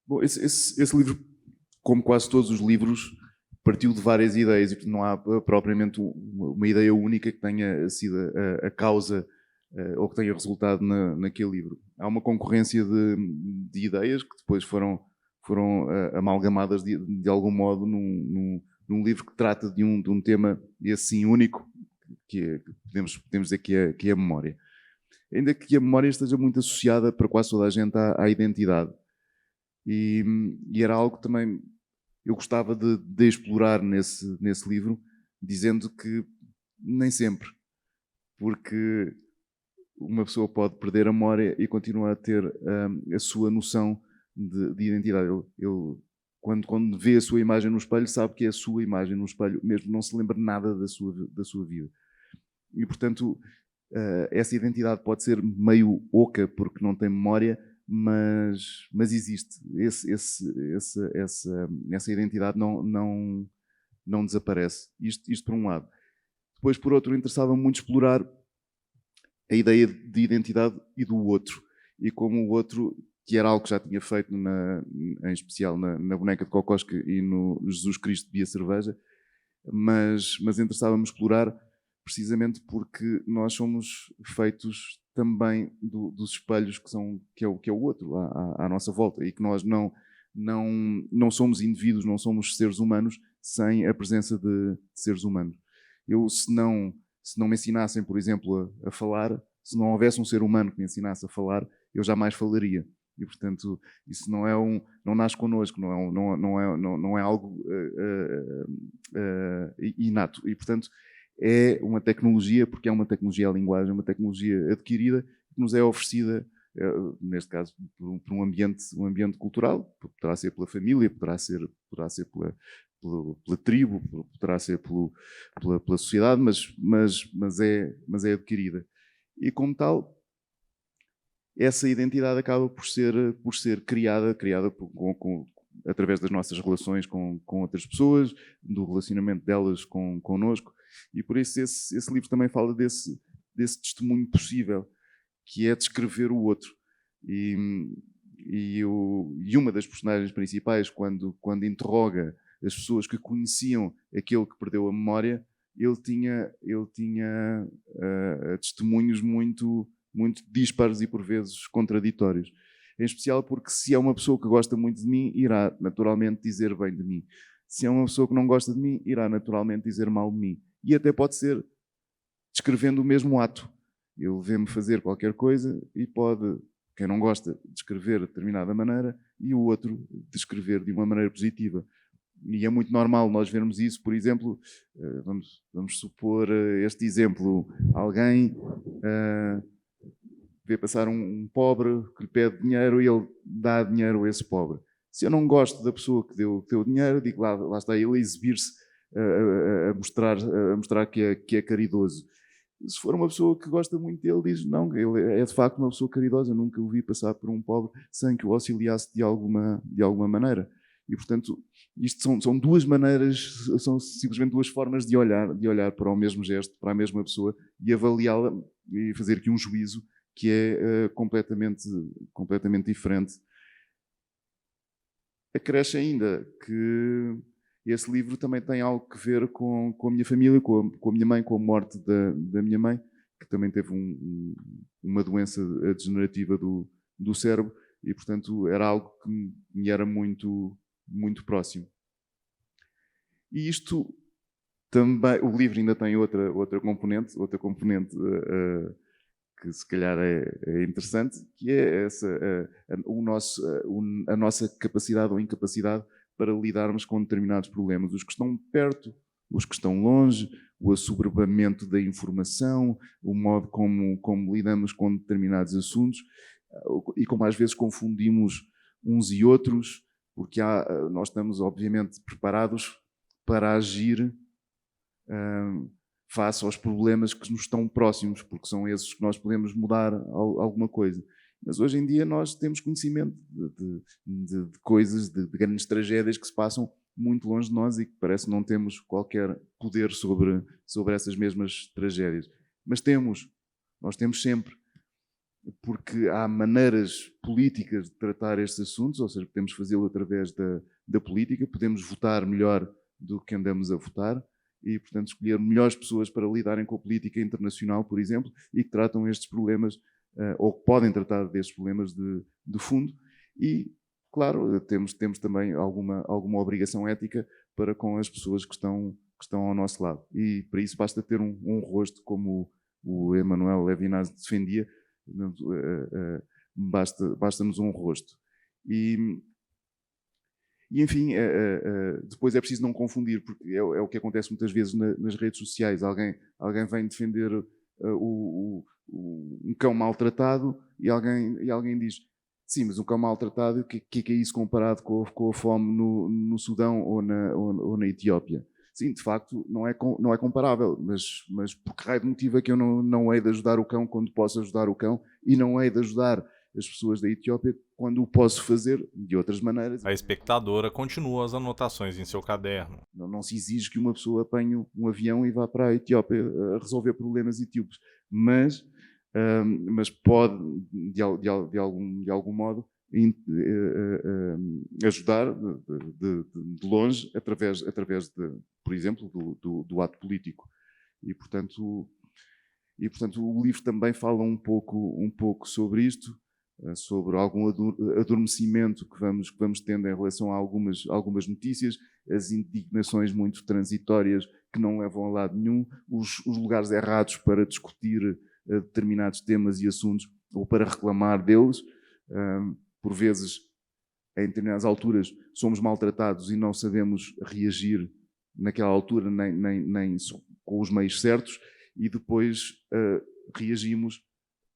Bom, esse livro, como quase todos os livros, partiu de várias ideias, e não há propriamente uma ideia única que tenha sido a causa ou que tenha resultado naquele livro. Há uma concorrência de ideias que depois foram amalgamadas de algum modo num livro que trata de um tema assim único, que podemos dizer que é a memória. Ainda que a memória esteja muito associada para quase toda a gente à identidade. E era algo que também eu gostava de explorar nesse livro, dizendo que nem sempre, porque uma pessoa pode perder a memória e continuar a ter a sua noção de identidade. Ele quando vê a sua imagem no espelho, sabe que é a sua imagem no espelho, mesmo não se lembra nada da sua vida. E, portanto, essa identidade pode ser meio oca porque não tem memória, mas existe. Essa identidade não desaparece. Isto por um lado. Depois, por outro, interessava-me muito explorar a ideia de identidade e do outro. E como o outro, que era algo que já tinha feito, em especial na Boneca de Kokoschka e no Jesus Cristo Bebia Cerveja, mas interessava-me explorar precisamente porque nós somos feitos também dos espelhos que é o outro à nossa volta, e que nós não somos indivíduos, não somos seres humanos sem a presença de seres humanos. Se não me ensinassem, por exemplo, a falar, se não houvesse um ser humano que me ensinasse a falar, eu jamais falaria. E, portanto, isso não nasce connosco, não é algo inato. E, portanto, é uma tecnologia, porque é uma tecnologia a linguagem, uma tecnologia adquirida, que nos é oferecida, neste caso, por um ambiente cultural. Poderá ser pela família, poderá ser pela tribo, poderá ser pela sociedade, mas é adquirida. E, como tal, essa identidade acaba por ser criada através das nossas relações com outras pessoas, do relacionamento delas connosco, e por isso esse livro também fala desse testemunho possível, que é descrever o outro. E uma das personagens principais, quando interroga as pessoas que conheciam aquele que perdeu a memória, ele tinha testemunhos muito dispares e por vezes contraditórios. Em especial porque, se é uma pessoa que gosta muito de mim, irá naturalmente dizer bem de mim. Se é uma pessoa que não gosta de mim, irá naturalmente dizer mal de mim. E até pode ser descrevendo o mesmo ato. Ele vê-me fazer qualquer coisa e pode, quem não gosta, descrever de determinada maneira e o outro descrever de uma maneira positiva. E é muito normal nós vermos isso. Por exemplo, vamos supor este exemplo. Alguém vê passar um pobre que lhe pede dinheiro e ele dá dinheiro a esse pobre. Se eu não gosto da pessoa que deu dinheiro, digo, lá está ele a exibir-se, a mostrar que é caridoso. Se for uma pessoa que gosta muito dele, diz, não, ele é de facto uma pessoa caridosa, nunca o vi passar por um pobre sem que o auxiliasse de alguma maneira. E, portanto, isto são duas maneiras, são simplesmente duas formas de olhar para o mesmo gesto, para a mesma pessoa e avaliá-la e fazer aqui um juízo que é completamente diferente. Acresce ainda que esse livro também tem algo a ver com a minha família, com a minha mãe, com a morte da minha mãe, que também teve uma doença degenerativa do cérebro e, portanto, era algo que me era muito próximo. E isto também, o livro ainda tem outra componente que se calhar é interessante, que é a nossa capacidade ou incapacidade para lidarmos com determinados problemas. Os que estão perto, os que estão longe, o assoberbamento da informação, o modo como lidamos com determinados assuntos e como às vezes confundimos uns e outros, porque nós estamos obviamente preparados para agir face aos problemas que nos estão próximos, porque são esses que nós podemos mudar alguma coisa. Mas hoje em dia nós temos conhecimento de coisas, de grandes tragédias que se passam muito longe de nós e que parece que não temos qualquer poder sobre essas mesmas tragédias. Mas nós temos sempre, porque há maneiras políticas de tratar estes assuntos, ou seja, podemos fazê-lo através da política, podemos votar melhor do que andamos a votar, e, portanto, escolher melhores pessoas para lidarem com a política internacional, por exemplo, e que tratam estes problemas, ou que podem tratar destes problemas de fundo. E, claro, temos também alguma obrigação ética para com as pessoas que estão ao nosso lado. E, para isso, basta ter um rosto, como o Emmanuel Levinas defendia, basta-nos um rosto. E enfim, depois é preciso não confundir, porque é o que acontece muitas vezes nas redes sociais. Alguém vem defender o um cão maltratado e alguém diz: sim, mas um cão maltratado, o que é isso comparado com a fome no Sudão ou na Etiópia? Sim, de facto, não é comparável, mas por que raio de motivo é que eu não hei de ajudar o cão quando posso ajudar o cão e não hei de ajudar as pessoas da Etiópia quando o posso fazer de outras maneiras? A espectadora continua as anotações em seu caderno. Não se exige que uma pessoa apanhe um avião e vá para a Etiópia a resolver problemas etíopes, mas pode, de algum modo, ajudar de longe através por exemplo, do ato político. E portanto o livro também fala um pouco sobre isto, sobre algum adormecimento que vamos tendo em relação a algumas notícias, as indignações muito transitórias que não levam a lado nenhum, os lugares errados para discutir determinados temas e assuntos ou para reclamar deles. Por vezes, em determinadas alturas, somos maltratados e não sabemos reagir naquela altura nem com os meios certos, e depois reagimos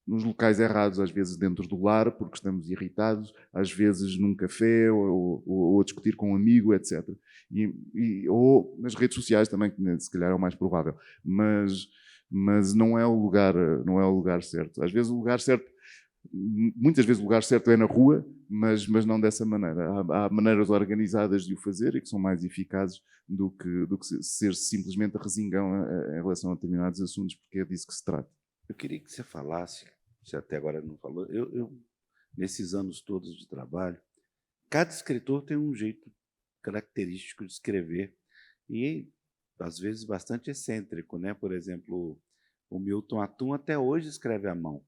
nos locais errados, às vezes dentro do lar, porque estamos irritados, às vezes num café ou a discutir com um amigo, etc. Ou nas redes sociais também, que se calhar é o mais provável. Mas não é o lugar certo. Às vezes muitas vezes o lugar certo é na rua, mas não dessa maneira. Há maneiras organizadas de o fazer e que são mais eficazes do que ser simplesmente resingão em relação a determinados assuntos, porque é disso que se trata. Eu queria que você falasse, você até agora não falou, eu nesses anos todos de trabalho, cada escritor tem um jeito característico de escrever e, às vezes, bastante excêntrico, né? Por exemplo, o Milton Atum até hoje escreve à mão.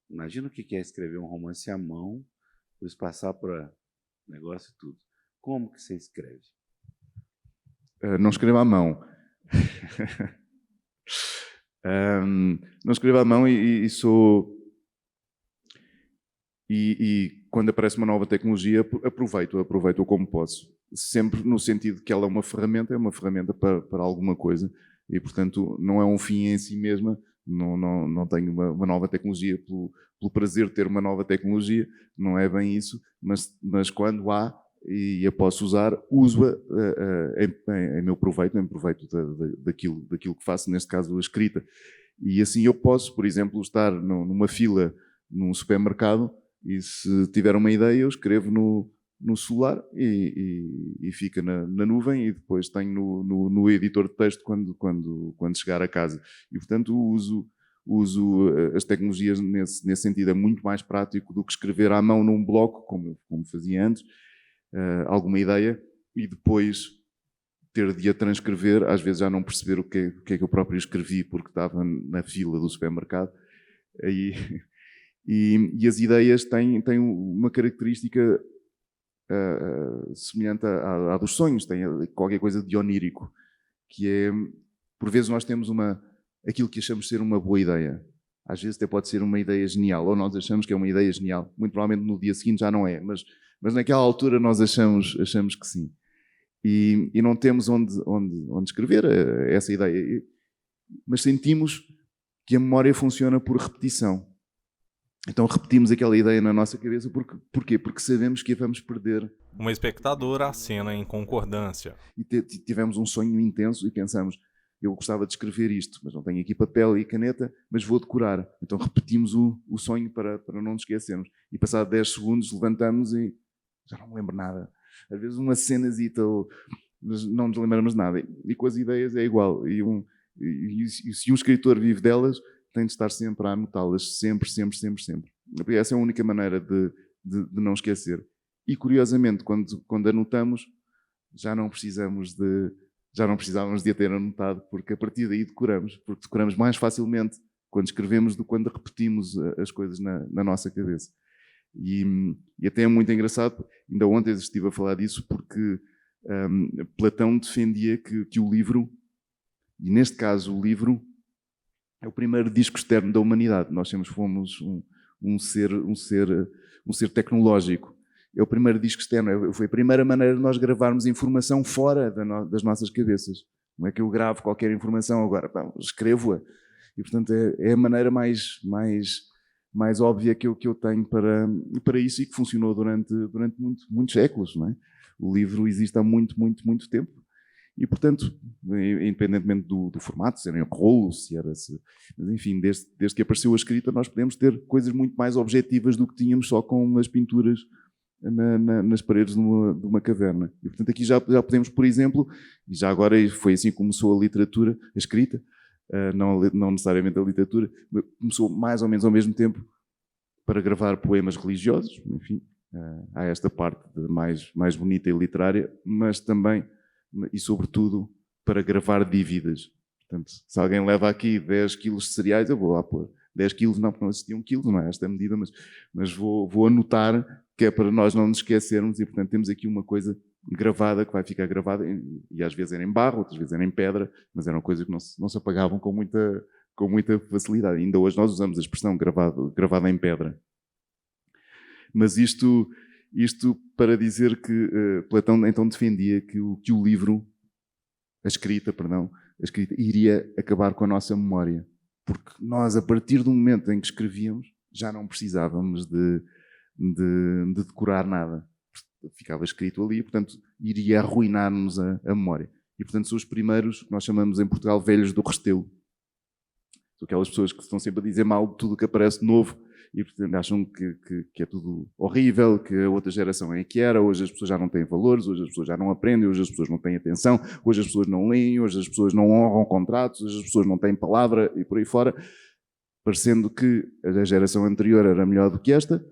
Imagina o que é escrever um romance à mão, depois passar para negócio e tudo. Como que você escreve? Não escrevo à mão. Não escrevo à mão e sou... E quando aparece uma nova tecnologia, aproveito-a como posso. Sempre no sentido que ela é uma ferramenta para alguma coisa. E, portanto, não é um fim em si mesma. Não tenho uma nova tecnologia pelo prazer de ter uma nova tecnologia. Não é bem isso. Mas quando há e a posso usar, uso-a em meu proveito, em proveito daquilo que faço, neste caso a escrita. E assim eu posso, por exemplo, estar numa fila num supermercado e se tiver uma ideia eu escrevo no celular e fica na nuvem e depois tenho no editor de texto quando chegar a casa. E, portanto, uso as tecnologias nesse sentido. É muito mais prático do que escrever à mão num bloco, como fazia antes, alguma ideia, e depois ter de a transcrever, às vezes já não perceber o que é que eu próprio escrevi porque estava na fila do supermercado. E as ideias têm uma característica semelhante à dos sonhos, tem qualquer coisa de onírico, que é, por vezes nós temos aquilo que achamos ser uma boa ideia. Às vezes até pode ser uma ideia genial, ou nós achamos que é uma ideia genial. Muito provavelmente no dia seguinte já não é, mas naquela altura nós achamos que sim. E não temos onde escrever essa ideia. Mas sentimos que a memória funciona por repetição. Então repetimos aquela ideia na nossa cabeça. Porquê? Porque sabemos que a vamos perder. Uma espectadora acena em concordância. E tivemos um sonho intenso e pensamos, eu gostava de escrever isto, mas não tenho aqui papel e caneta, mas vou decorar. Então repetimos o sonho para não nos esquecermos. E passado 10 segundos levantamos e já não me lembro nada. Às vezes uma cenazita, mas não nos lembramos nada. E com as ideias é igual. E se um escritor vive delas, tem de estar sempre a anotá-las, sempre. Essa é a única maneira de não esquecer. E curiosamente, quando anotamos, já não precisávamos de a ter anotado, porque a partir daí decoramos mais facilmente quando escrevemos do que quando repetimos as coisas na nossa cabeça. E até é muito engraçado, ainda ontem estive a falar disso, porque Platão defendia que o livro, e neste caso o livro, é o primeiro disco externo da humanidade. Nós fomos um ser tecnológico. É o primeiro disco externo. Foi a primeira maneira de nós gravarmos informação fora das nossas cabeças. Não é que eu gravo qualquer informação agora, escrevo-a. E, E, portanto, é a maneira mais óbvia que eu tenho para isso e que funcionou durante muitos séculos, não é? O livro existe há muito tempo e, portanto, independentemente do formato, se era em rolo, mas enfim, desde que apareceu a escrita, nós podemos ter coisas muito mais objetivas do que tínhamos só com as pinturas nas paredes de uma caverna. E, portanto, aqui já podemos, por exemplo, e já agora foi assim que começou a literatura, a escrita, não necessariamente a literatura, começou mais ou menos ao mesmo tempo para gravar poemas religiosos, enfim, há esta parte mais bonita e literária, mas também, e sobretudo, para gravar dívidas. Portanto, se alguém leva aqui 10 quilos de cereais, eu vou lá pôr 10 quilos, não, porque não existiam quilos, não é esta a medida, mas vou anotar, que é para nós não nos esquecermos, e portanto temos aqui uma coisa gravada, que vai ficar gravada, e às vezes era em barro, outras vezes era em pedra, mas eram coisas que não se apagavam com muita facilidade. Ainda hoje nós usamos a expressão gravada em pedra. Mas isto para dizer que Platão então defendia que o livro, a escrita, iria acabar com a nossa memória. Porque nós, a partir do momento em que escrevíamos, já não precisávamos de decorar nada. Ficava escrito ali, portanto, iria arruinar-nos a memória. E, portanto, são os primeiros que nós chamamos em Portugal velhos do Restelo. São aquelas pessoas que estão sempre a dizer mal de tudo o que aparece novo e, portanto, acham que é tudo horrível, que a outra geração é que era, hoje as pessoas já não têm valores, hoje as pessoas já não aprendem, hoje as pessoas não têm atenção, hoje as pessoas não leem, hoje as pessoas não honram contratos, hoje as pessoas não têm palavra e por aí fora, parecendo que a geração anterior era melhor do que esta,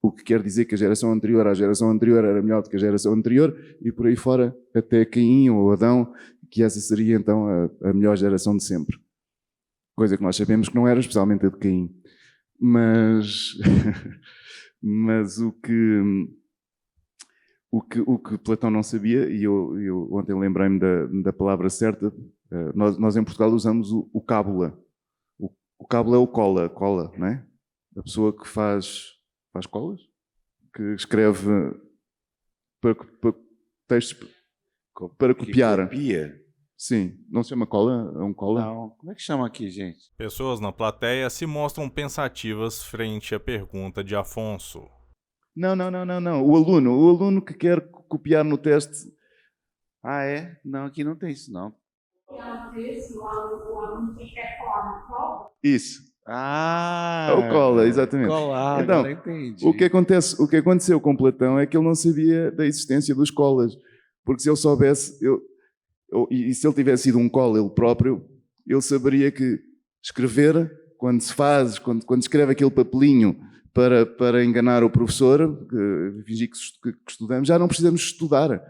o que quer dizer que a geração anterior à geração anterior era melhor do que a geração anterior, e por aí fora, até Caim ou Adão, que essa seria então a melhor geração de sempre. Coisa que nós sabemos que não era, especialmente a de Caim. Mas o que Platão não sabia, e eu ontem lembrei-me da palavra certa, nós em Portugal usamos o cábula. O cábula é o cola, não é? A pessoa que faz colas, que escreve para textos para copiar. Que copia? Sim, não se chama cola? É um cola? Não. Como é que chama aqui, gente? Pessoas na plateia se mostram pensativas frente à pergunta de Afonso. Não. O aluno que quer copiar no teste. Ah, é? Não, aqui não tem isso, não. Isso. Ah! É o cola, exatamente. Colar, então, agora entendi. o que aconteceu com Platão é que ele não sabia da existência dos colas. Porque se ele soubesse, e se ele tivesse sido um cola ele próprio, ele saberia que escrever, quando escreve aquele papelinho para enganar o professor, fingir que estudamos, já não precisamos estudar.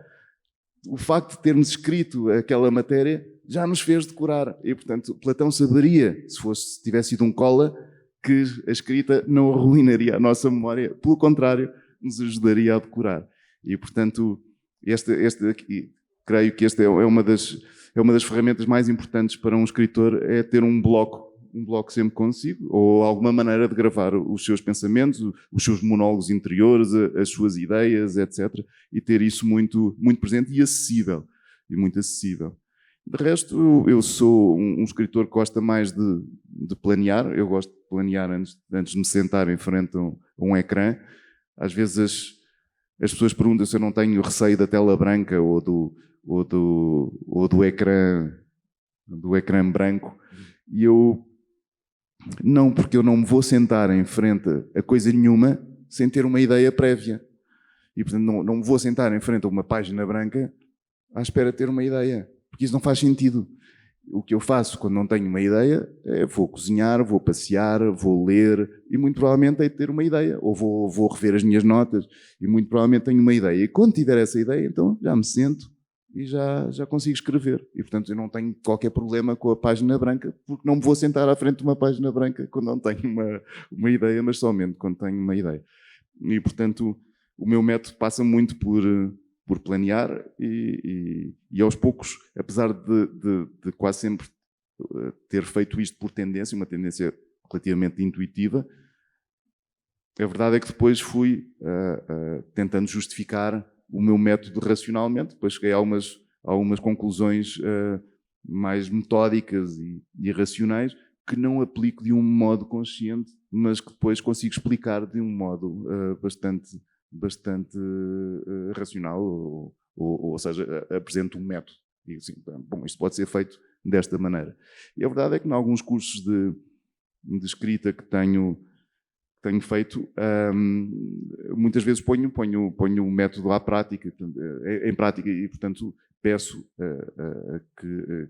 O facto de termos escrito aquela matéria já nos fez decorar. E, portanto, Platão saberia, se tivesse sido um cola, que a escrita não arruinaria a nossa memória, pelo contrário, nos ajudaria a decorar. E, portanto, creio que esta é uma das ferramentas mais importantes para um escritor, é ter um bloco sempre consigo, ou alguma maneira de gravar os seus pensamentos, os seus monólogos interiores, as suas ideias, etc. E ter isso muito, muito presente e acessível. E muito acessível. De resto, eu sou um escritor que gosta mais de planear. Eu gosto de planear antes de me sentar em frente a um ecrã. Às vezes as pessoas perguntam se eu não tenho receio da tela branca ou do ecrã branco. E eu não, porque eu não me vou sentar em frente a coisa nenhuma sem ter uma ideia prévia. E, portanto, não me vou sentar em frente a uma página branca à espera de ter uma ideia. Porque isso não faz sentido. O que eu faço quando não tenho uma ideia é vou cozinhar, vou passear, vou ler e muito provavelmente hei de ter uma ideia. Ou vou rever as minhas notas e muito provavelmente tenho uma ideia. E quando tiver essa ideia, então já me sento e já consigo escrever. E, portanto, eu não tenho qualquer problema com a página branca, porque não me vou sentar à frente de uma página branca quando não tenho uma ideia, mas somente quando tenho uma ideia. E, portanto, o meu método passa muito por planear e aos poucos, apesar de quase sempre ter feito isto por tendência, uma tendência relativamente intuitiva, a verdade é que depois fui tentando justificar o meu método racionalmente, depois cheguei a algumas conclusões mais metódicas e racionais, que não aplico de um modo consciente, mas que depois consigo explicar de um modo bastante racional, ou seja, apresento um método. Digo assim, bom, isto pode ser feito desta maneira. E a verdade é que em alguns cursos de escrita que tenho feito, muitas vezes ponho o método em prática e, portanto, peço que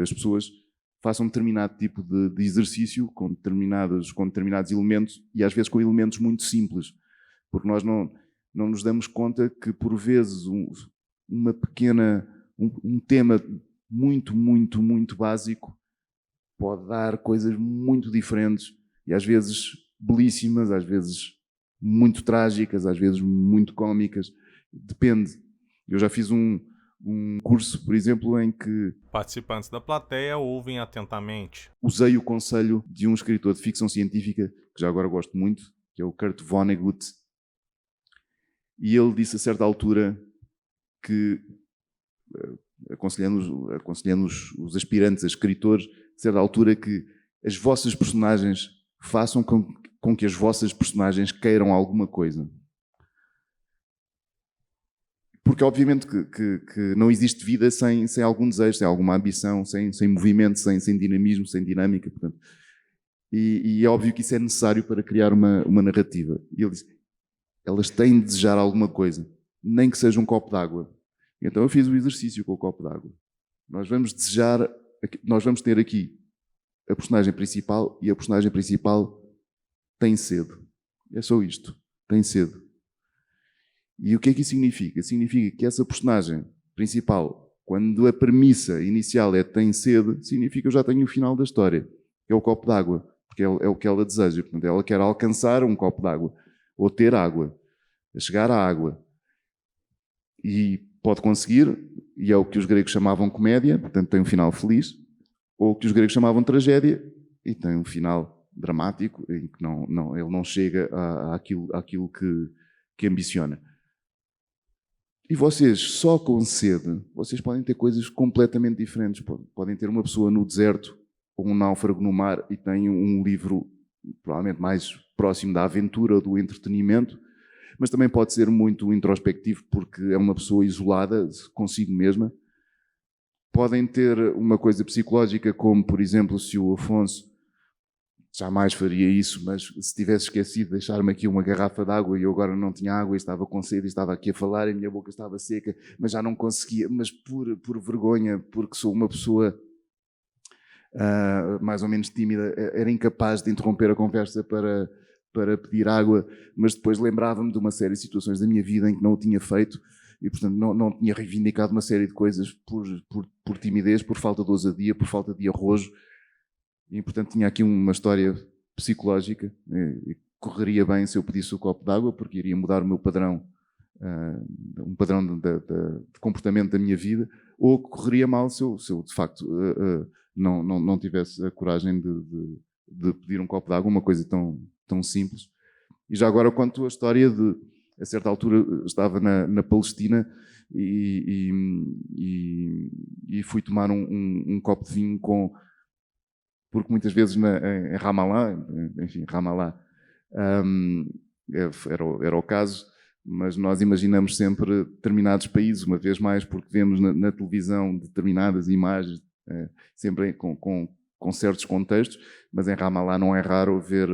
as pessoas façam um determinado tipo de exercício com determinados elementos e às vezes com elementos muito simples, porque nós não nos damos conta que por vezes um tema muito básico pode dar coisas muito diferentes e às vezes belíssimas, às vezes muito trágicas, às vezes muito cómicas. Depende. Eu já fiz um curso, por exemplo, em que Participantes da plateia ouvem atentamente. usei o conselho de um escritor de ficção científica, que já agora gosto muito, que é o Kurt Vonnegut, e ele disse a certa altura que, aconselhando os aspirantes a escritores, a certa altura que as vossas personagens façam com que as vossas personagens queiram alguma coisa. Porque obviamente que não existe vida sem algum desejo, sem alguma ambição, sem movimento, sem dinamismo, sem dinâmica. Portanto. E é óbvio que isso é necessário para criar uma narrativa. E ele disse, elas têm de desejar alguma coisa, nem que seja um copo d'água. Então eu fiz o exercício com o copo d'água. Nós vamos ter aqui a personagem principal e a personagem principal tem sede. É só isto, tem sede. E o que é que isso significa? Significa que essa personagem principal, quando a premissa inicial é tem sede, significa que eu já tenho o final da história, que é o copo d'água, porque é o que ela deseja. Portanto, ela quer alcançar um copo d'água, ou ter água, chegar à água. E pode conseguir, e é o que os gregos chamavam comédia, portanto tem um final feliz, ou o que os gregos chamavam tragédia, e tem um final dramático, em que ele não chega àquilo que ambiciona. E vocês, só com sede, vocês podem ter coisas completamente diferentes. Podem ter uma pessoa no deserto, ou um náufrago no mar, e tem um livro provavelmente mais próximo da aventura ou do entretenimento, mas também pode ser muito introspectivo, porque é uma pessoa isolada consigo mesma. Podem ter uma coisa psicológica, como, por exemplo, se o Afonso jamais faria isso, mas se tivesse esquecido de deixar-me aqui uma garrafa de água e eu agora não tinha água e estava com sede e estava aqui a falar e a minha boca estava seca, mas já não conseguia, mas por vergonha, porque sou uma pessoa mais ou menos tímida, era incapaz de interromper a conversa para pedir água, mas depois lembrava-me de uma série de situações da minha vida em que não o tinha feito e, portanto, não tinha reivindicado uma série de coisas por timidez, por falta de ousadia, por falta de arrojo. E, portanto, tinha aqui uma história psicológica. E correria bem se eu pedisse o copo d'água, porque iria mudar o meu padrão, um padrão de comportamento da minha vida, ou correria mal se eu de facto, não tivesse a coragem de pedir um copo d'água, uma coisa tão simples. E já agora, quanto à história a certa altura, estava na Palestina e fui tomar um copo de vinho porque muitas vezes em Ramallah, enfim, Ramallah era o caso, mas nós imaginamos sempre determinados países, uma vez mais, porque vemos na televisão determinadas imagens, sempre com certos contextos, mas em Ramallah não é raro ver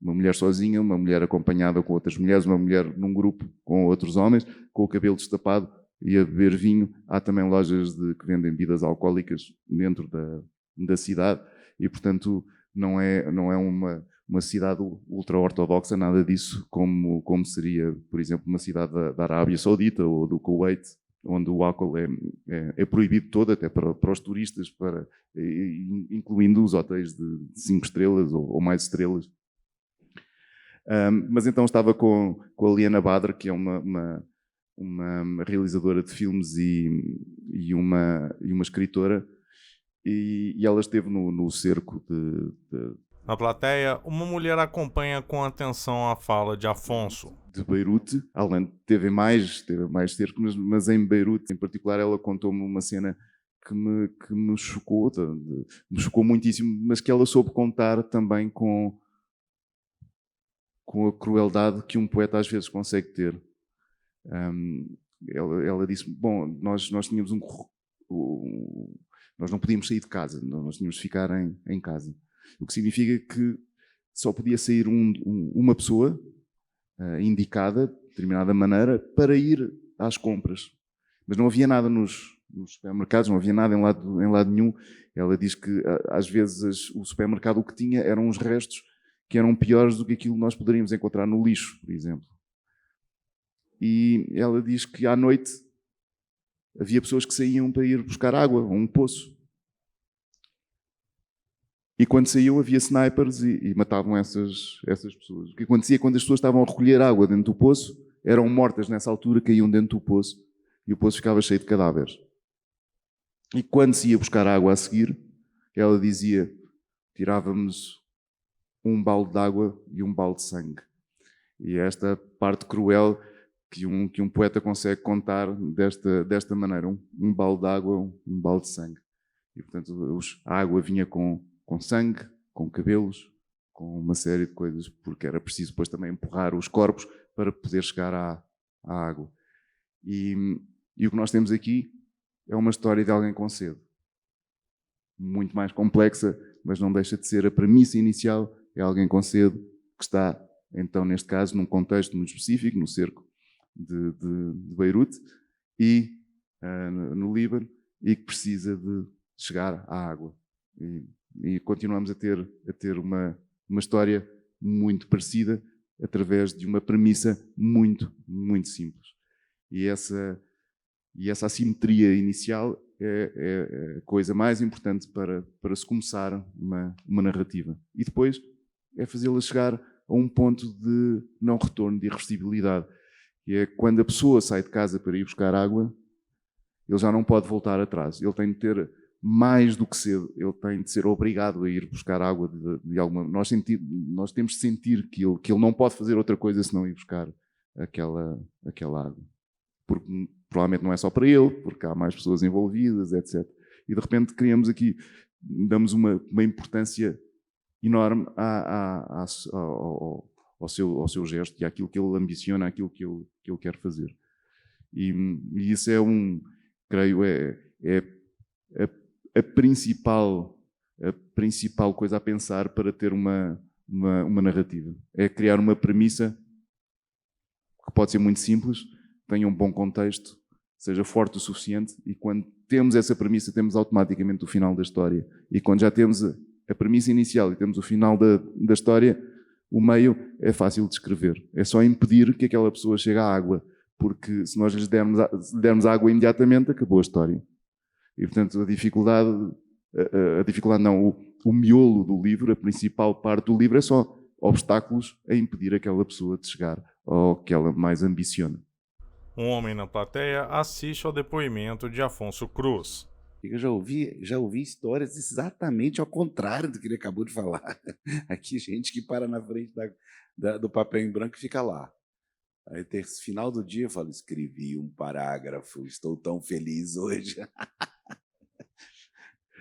uma mulher sozinha, uma mulher acompanhada com outras mulheres, uma mulher num grupo com outros homens, com o cabelo destapado e a beber vinho. Há também lojas que vendem bebidas alcoólicas dentro da cidade. E, portanto, não é uma cidade ultra-ortodoxa, nada disso, como seria, por exemplo, uma cidade da Arábia Saudita ou do Kuwait, onde o álcool é proibido todo, até para os turistas, incluindo os hotéis de 5 estrelas ou mais estrelas. Mas então estava com a Liana Badr, que é uma realizadora de filmes e uma escritora, e ela esteve no cerco Na plateia, uma mulher acompanha com atenção a fala de Afonso. De Beirute. Além teve mais cercos, mas em Beirute, em particular, ela contou-me uma cena que me chocou, me chocou muitíssimo, mas que ela soube contar também com a crueldade que um poeta às vezes consegue ter. Ela disse, bom, nós tínhamos nós não podíamos sair de casa, nós tínhamos de ficar em casa. O que significa que só podia sair uma pessoa indicada, de determinada maneira, para ir às compras. Mas não havia nada nos supermercados, não havia nada em lado nenhum. Ela diz que, às vezes, o supermercado o que tinha eram uns restos que eram piores do que aquilo que nós poderíamos encontrar no lixo, por exemplo. E ela diz que, à noite, havia pessoas que saíam para ir buscar água a um poço. E quando saíam, havia snipers e matavam essas pessoas. O que acontecia quando as pessoas estavam a recolher água dentro do poço, eram mortas nessa altura, caíam dentro do poço e o poço ficava cheio de cadáveres. E quando se ia buscar água a seguir, ela dizia, tirávamos um balde de água e um balde de sangue. E esta parte cruel que um poeta consegue contar desta maneira, um balde de água, um balde de sangue. E, portanto, a água vinha com sangue, com cabelos, com uma série de coisas, porque era preciso depois também empurrar os corpos para poder chegar à água. E o que nós temos aqui é uma história de alguém com sede. Muito mais complexa, mas não deixa de ser a premissa inicial, é alguém com sede que está, então, neste caso, num contexto muito específico, no cerco de Beirute e no Líbano, e que precisa de chegar à água. E continuamos a ter uma história muito parecida através de uma premissa muito, muito simples. E essa assimetria inicial é a coisa mais importante para se começar uma narrativa. E depois é fazê-la chegar a um ponto de não retorno, de irreversibilidade. E é quando a pessoa sai de casa para ir buscar água, ele já não pode voltar atrás. Ele tem de ter mais do que cedo, ele tem de ser obrigado a ir buscar água de alguma... Nós temos de sentir que ele não pode fazer outra coisa senão ir buscar aquela água. Porque provavelmente não é só para ele, porque há mais pessoas envolvidas, etc. E de repente criamos aqui, damos uma importância enorme ao seu gesto e àquilo que ele ambiciona, àquilo que ele quer fazer. E isso é creio, a principal coisa a pensar para ter uma narrativa. É criar uma premissa que pode ser muito simples, tenha um bom contexto, seja forte o suficiente, e quando temos essa premissa, temos automaticamente o final da história. E quando já temos a premissa inicial e temos o final da história, o meio é fácil de escrever. É só impedir que aquela pessoa chegue à água, porque se nós lhes dermos água imediatamente, acabou a história. E, portanto, a dificuldade não, o miolo do livro, a principal parte do livro é só obstáculos a impedir aquela pessoa de chegar ao que ela mais ambiciona. Um homem na plateia assiste ao depoimento de Afonso Cruz. Eu já ouvi histórias exatamente ao contrário do que ele acabou de falar. Aqui, gente que para na frente do papel em branco e fica lá. Aí, final do dia, eu falo, escrevi um parágrafo, estou tão feliz hoje.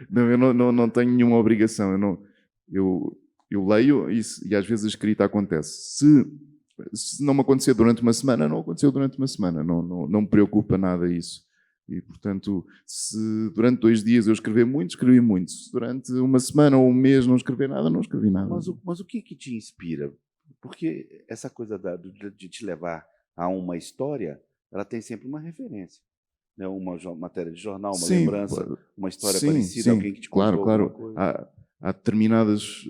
Não, eu não tenho nenhuma obrigação. Eu leio e às vezes a escrita acontece. Se não me acontecer durante uma semana, não aconteceu durante uma semana. Não me preocupa nada isso. E, portanto, se durante 2 dias eu escrevi muito. Se durante uma semana ou um mês não escrever nada, não escrevi nada. Mas o que te inspira? Porque essa coisa de te levar a uma história, ela tem sempre uma referência. Né? Uma matéria de jornal, uma lembrança, uma história parecida, alguém que te contou alguma coisa. Há determinadas...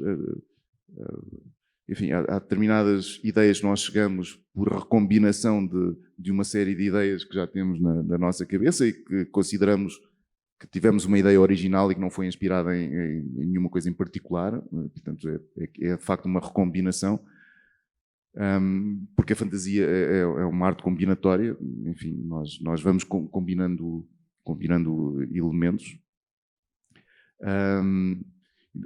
Enfim, há determinadas ideias que nós chegamos por recombinação de uma série de ideias que já temos na nossa cabeça e que consideramos que tivemos uma ideia original e que não foi inspirada em nenhuma coisa em particular. Portanto, é de facto uma recombinação, porque a fantasia é uma arte combinatória. Enfim, nós vamos combinando elementos.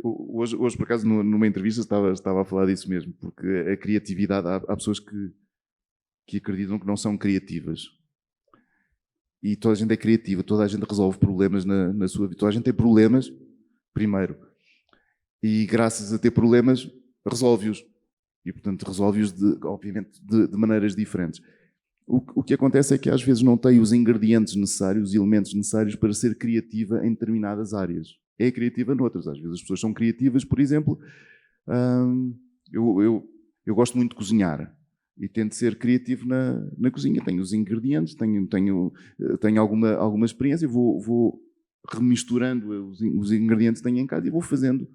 Hoje, por acaso, numa entrevista estava a falar disso mesmo, porque a criatividade, há pessoas que acreditam que não são criativas. e toda a gente é criativa, toda a gente resolve problemas na sua vida. Toda a gente tem problemas, primeiro, e graças a ter problemas, resolve-os. E, portanto, resolve-os, obviamente, de maneiras diferentes. O que acontece é que às vezes não tem os ingredientes necessários, os elementos necessários para ser criativa em determinadas áreas. É criativa noutras. Às vezes as pessoas são criativas, por exemplo, eu gosto muito de cozinhar e tento ser criativo na cozinha. Tenho os ingredientes, tenho alguma experiência, vou remisturando os ingredientes que tenho em casa e vou fazendo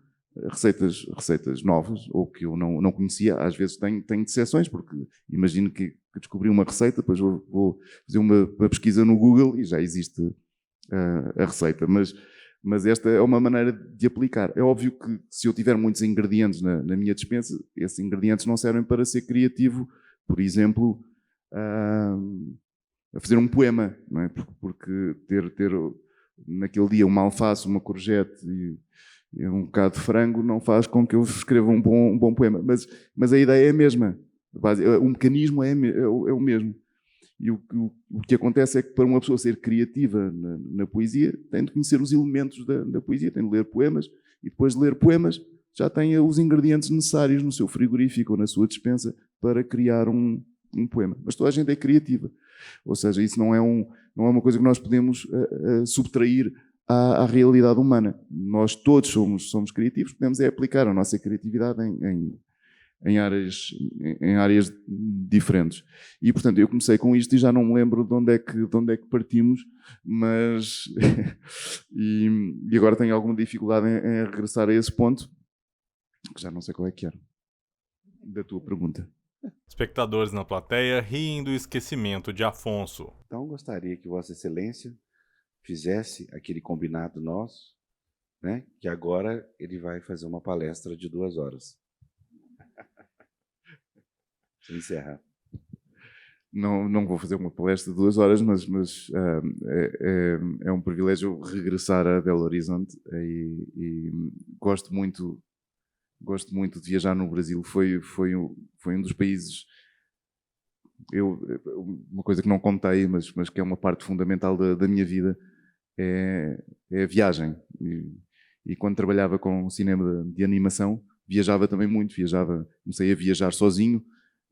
receitas novas ou que eu não conhecia. Às vezes tenho decepções, porque imagino que descobri uma receita, depois vou fazer uma pesquisa no Google e já existe a receita. Mas esta é uma maneira de aplicar. É óbvio que se eu tiver muitos ingredientes na minha despensa, esses ingredientes não servem para ser criativo, por exemplo, a fazer um poema, não é? Porque ter naquele dia uma alface, uma courgette e um bocado de frango não faz com que eu escreva um bom poema. Mas a ideia é a mesma. O mecanismo é o mesmo. E o que acontece é que para uma pessoa ser criativa na poesia, tem de conhecer os elementos da poesia, tem de ler poemas, e depois de ler poemas já tem os ingredientes necessários no seu frigorífico ou na sua despensa para criar um poema. Mas toda a gente é criativa. Ou seja, isso não é uma coisa que nós podemos subtrair à realidade humana. Nós todos somos criativos, podemos aplicar a nossa criatividade em áreas diferentes. E, portanto, eu comecei com isto e já não me lembro de onde é que partimos, mas e agora tenho alguma dificuldade em regressar a esse ponto, que já não sei qual é que era, da tua pergunta. Espectadores na plateia riem do esquecimento de Afonso. Então, gostaria que Vossa Excelência fizesse aquele combinado nosso, né? Que agora ele vai fazer uma palestra de 2 horas. Deixa eu encerrar. Não vou fazer uma palestra de 2 horas, mas é um privilégio regressar a Belo Horizonte e gosto muito de viajar no Brasil. Foi um dos países, uma coisa que não contei, mas que é uma parte fundamental da minha vida, é a viagem. E quando trabalhava com cinema de animação, viajava também muito. Comecei a viajar sozinho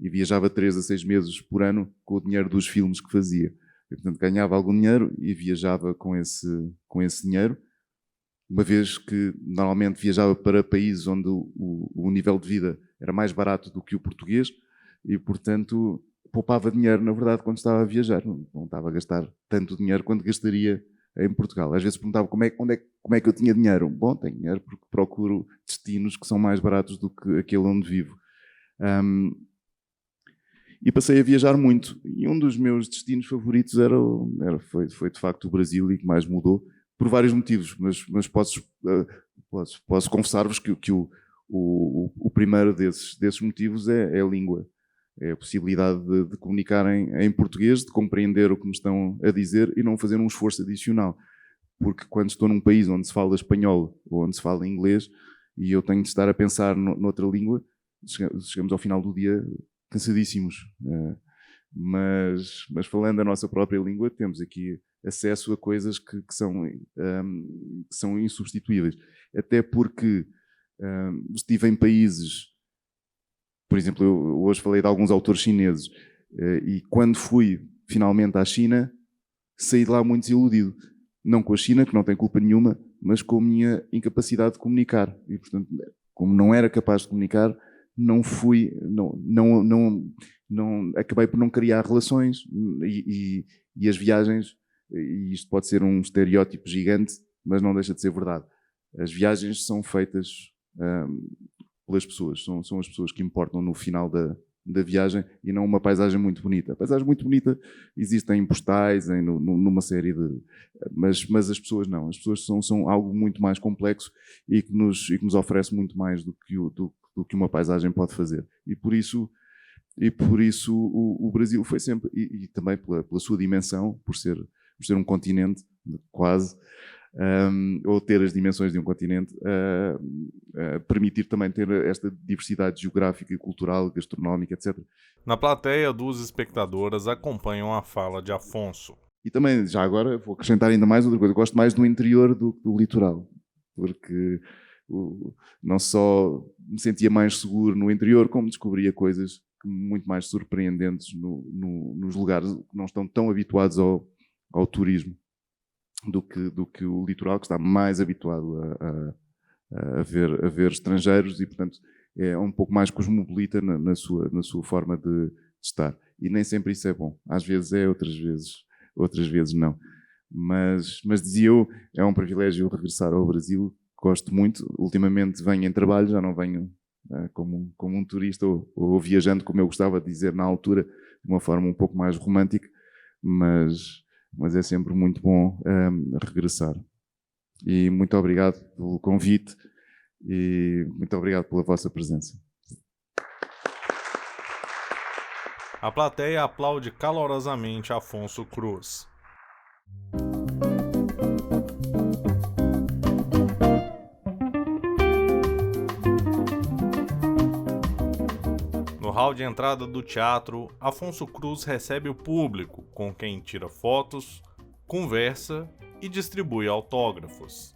e viajava 3 a 6 meses por ano com o dinheiro dos filmes que fazia. E, portanto, ganhava algum dinheiro e viajava com esse dinheiro, uma vez que normalmente viajava para países onde o nível de vida era mais barato do que o português e, portanto, poupava dinheiro, na verdade, quando estava a viajar. Não estava a gastar tanto dinheiro quanto gastaria em Portugal. Às vezes perguntava como é que eu tinha dinheiro. Bom, tenho dinheiro porque procuro destinos que são mais baratos do que aquele onde vivo. E passei a viajar muito. E um dos meus destinos favoritos foi de facto o Brasil, e que mais mudou, por vários motivos. Mas posso confessar-vos que o primeiro desses motivos é a língua. É a possibilidade de comunicar em português, de compreender o que me estão a dizer e não fazer um esforço adicional. Porque quando estou num país onde se fala espanhol ou onde se fala inglês e eu tenho de estar a pensar noutra língua, chegamos ao final do dia cansadíssimos. Mas falando a nossa própria língua, temos aqui acesso a coisas que são insubstituíveis. Até porque estive em países, por exemplo, eu hoje falei de alguns autores chineses, e quando fui finalmente à China, saí de lá muito desiludido. Não com a China, que não tem culpa nenhuma, mas com a minha incapacidade de comunicar. E, portanto, como não era capaz de comunicar, acabei por não criar relações, e as viagens, e isto pode ser um estereótipo gigante, mas não deixa de ser verdade. As viagens são feitas pelas pessoas, são as pessoas que importam no final da viagem e não uma paisagem muito bonita. A paisagem muito bonita existe em postais, numa série de... Mas as pessoas não. As pessoas são algo muito mais complexo e que nos oferece muito mais do que uma paisagem pode fazer. E por isso o Brasil foi sempre, e também pela sua dimensão, por ser um continente quase, ou ter as dimensões de um continente, permitir também ter esta diversidade geográfica, cultural, gastronómica, etc. Na plateia, 2 espectadoras acompanham a fala de Afonso. E também, já agora, vou acrescentar ainda mais outra coisa. Eu gosto mais do interior do litoral, porque não só me sentia mais seguro no interior, como descobria coisas muito mais surpreendentes nos lugares que não estão tão habituados ao turismo do que o litoral, que está mais habituado a ver estrangeiros e, portanto, é um pouco mais cosmopolita na sua forma de estar. E nem sempre isso é bom. Às vezes é, outras vezes não. Mas dizia eu, é um privilégio regressar ao Brasil. Gosto muito. Ultimamente venho em trabalho, já não venho como um turista ou viajando, como eu gostava de dizer na altura, de uma forma um pouco mais romântica, mas é sempre muito bom regressar. E muito obrigado pelo convite e muito obrigado pela vossa presença. A plateia aplaude calorosamente Afonso Cruz. No hall de entrada do teatro, Afonso Cruz recebe o público, com quem tira fotos, conversa e distribui autógrafos.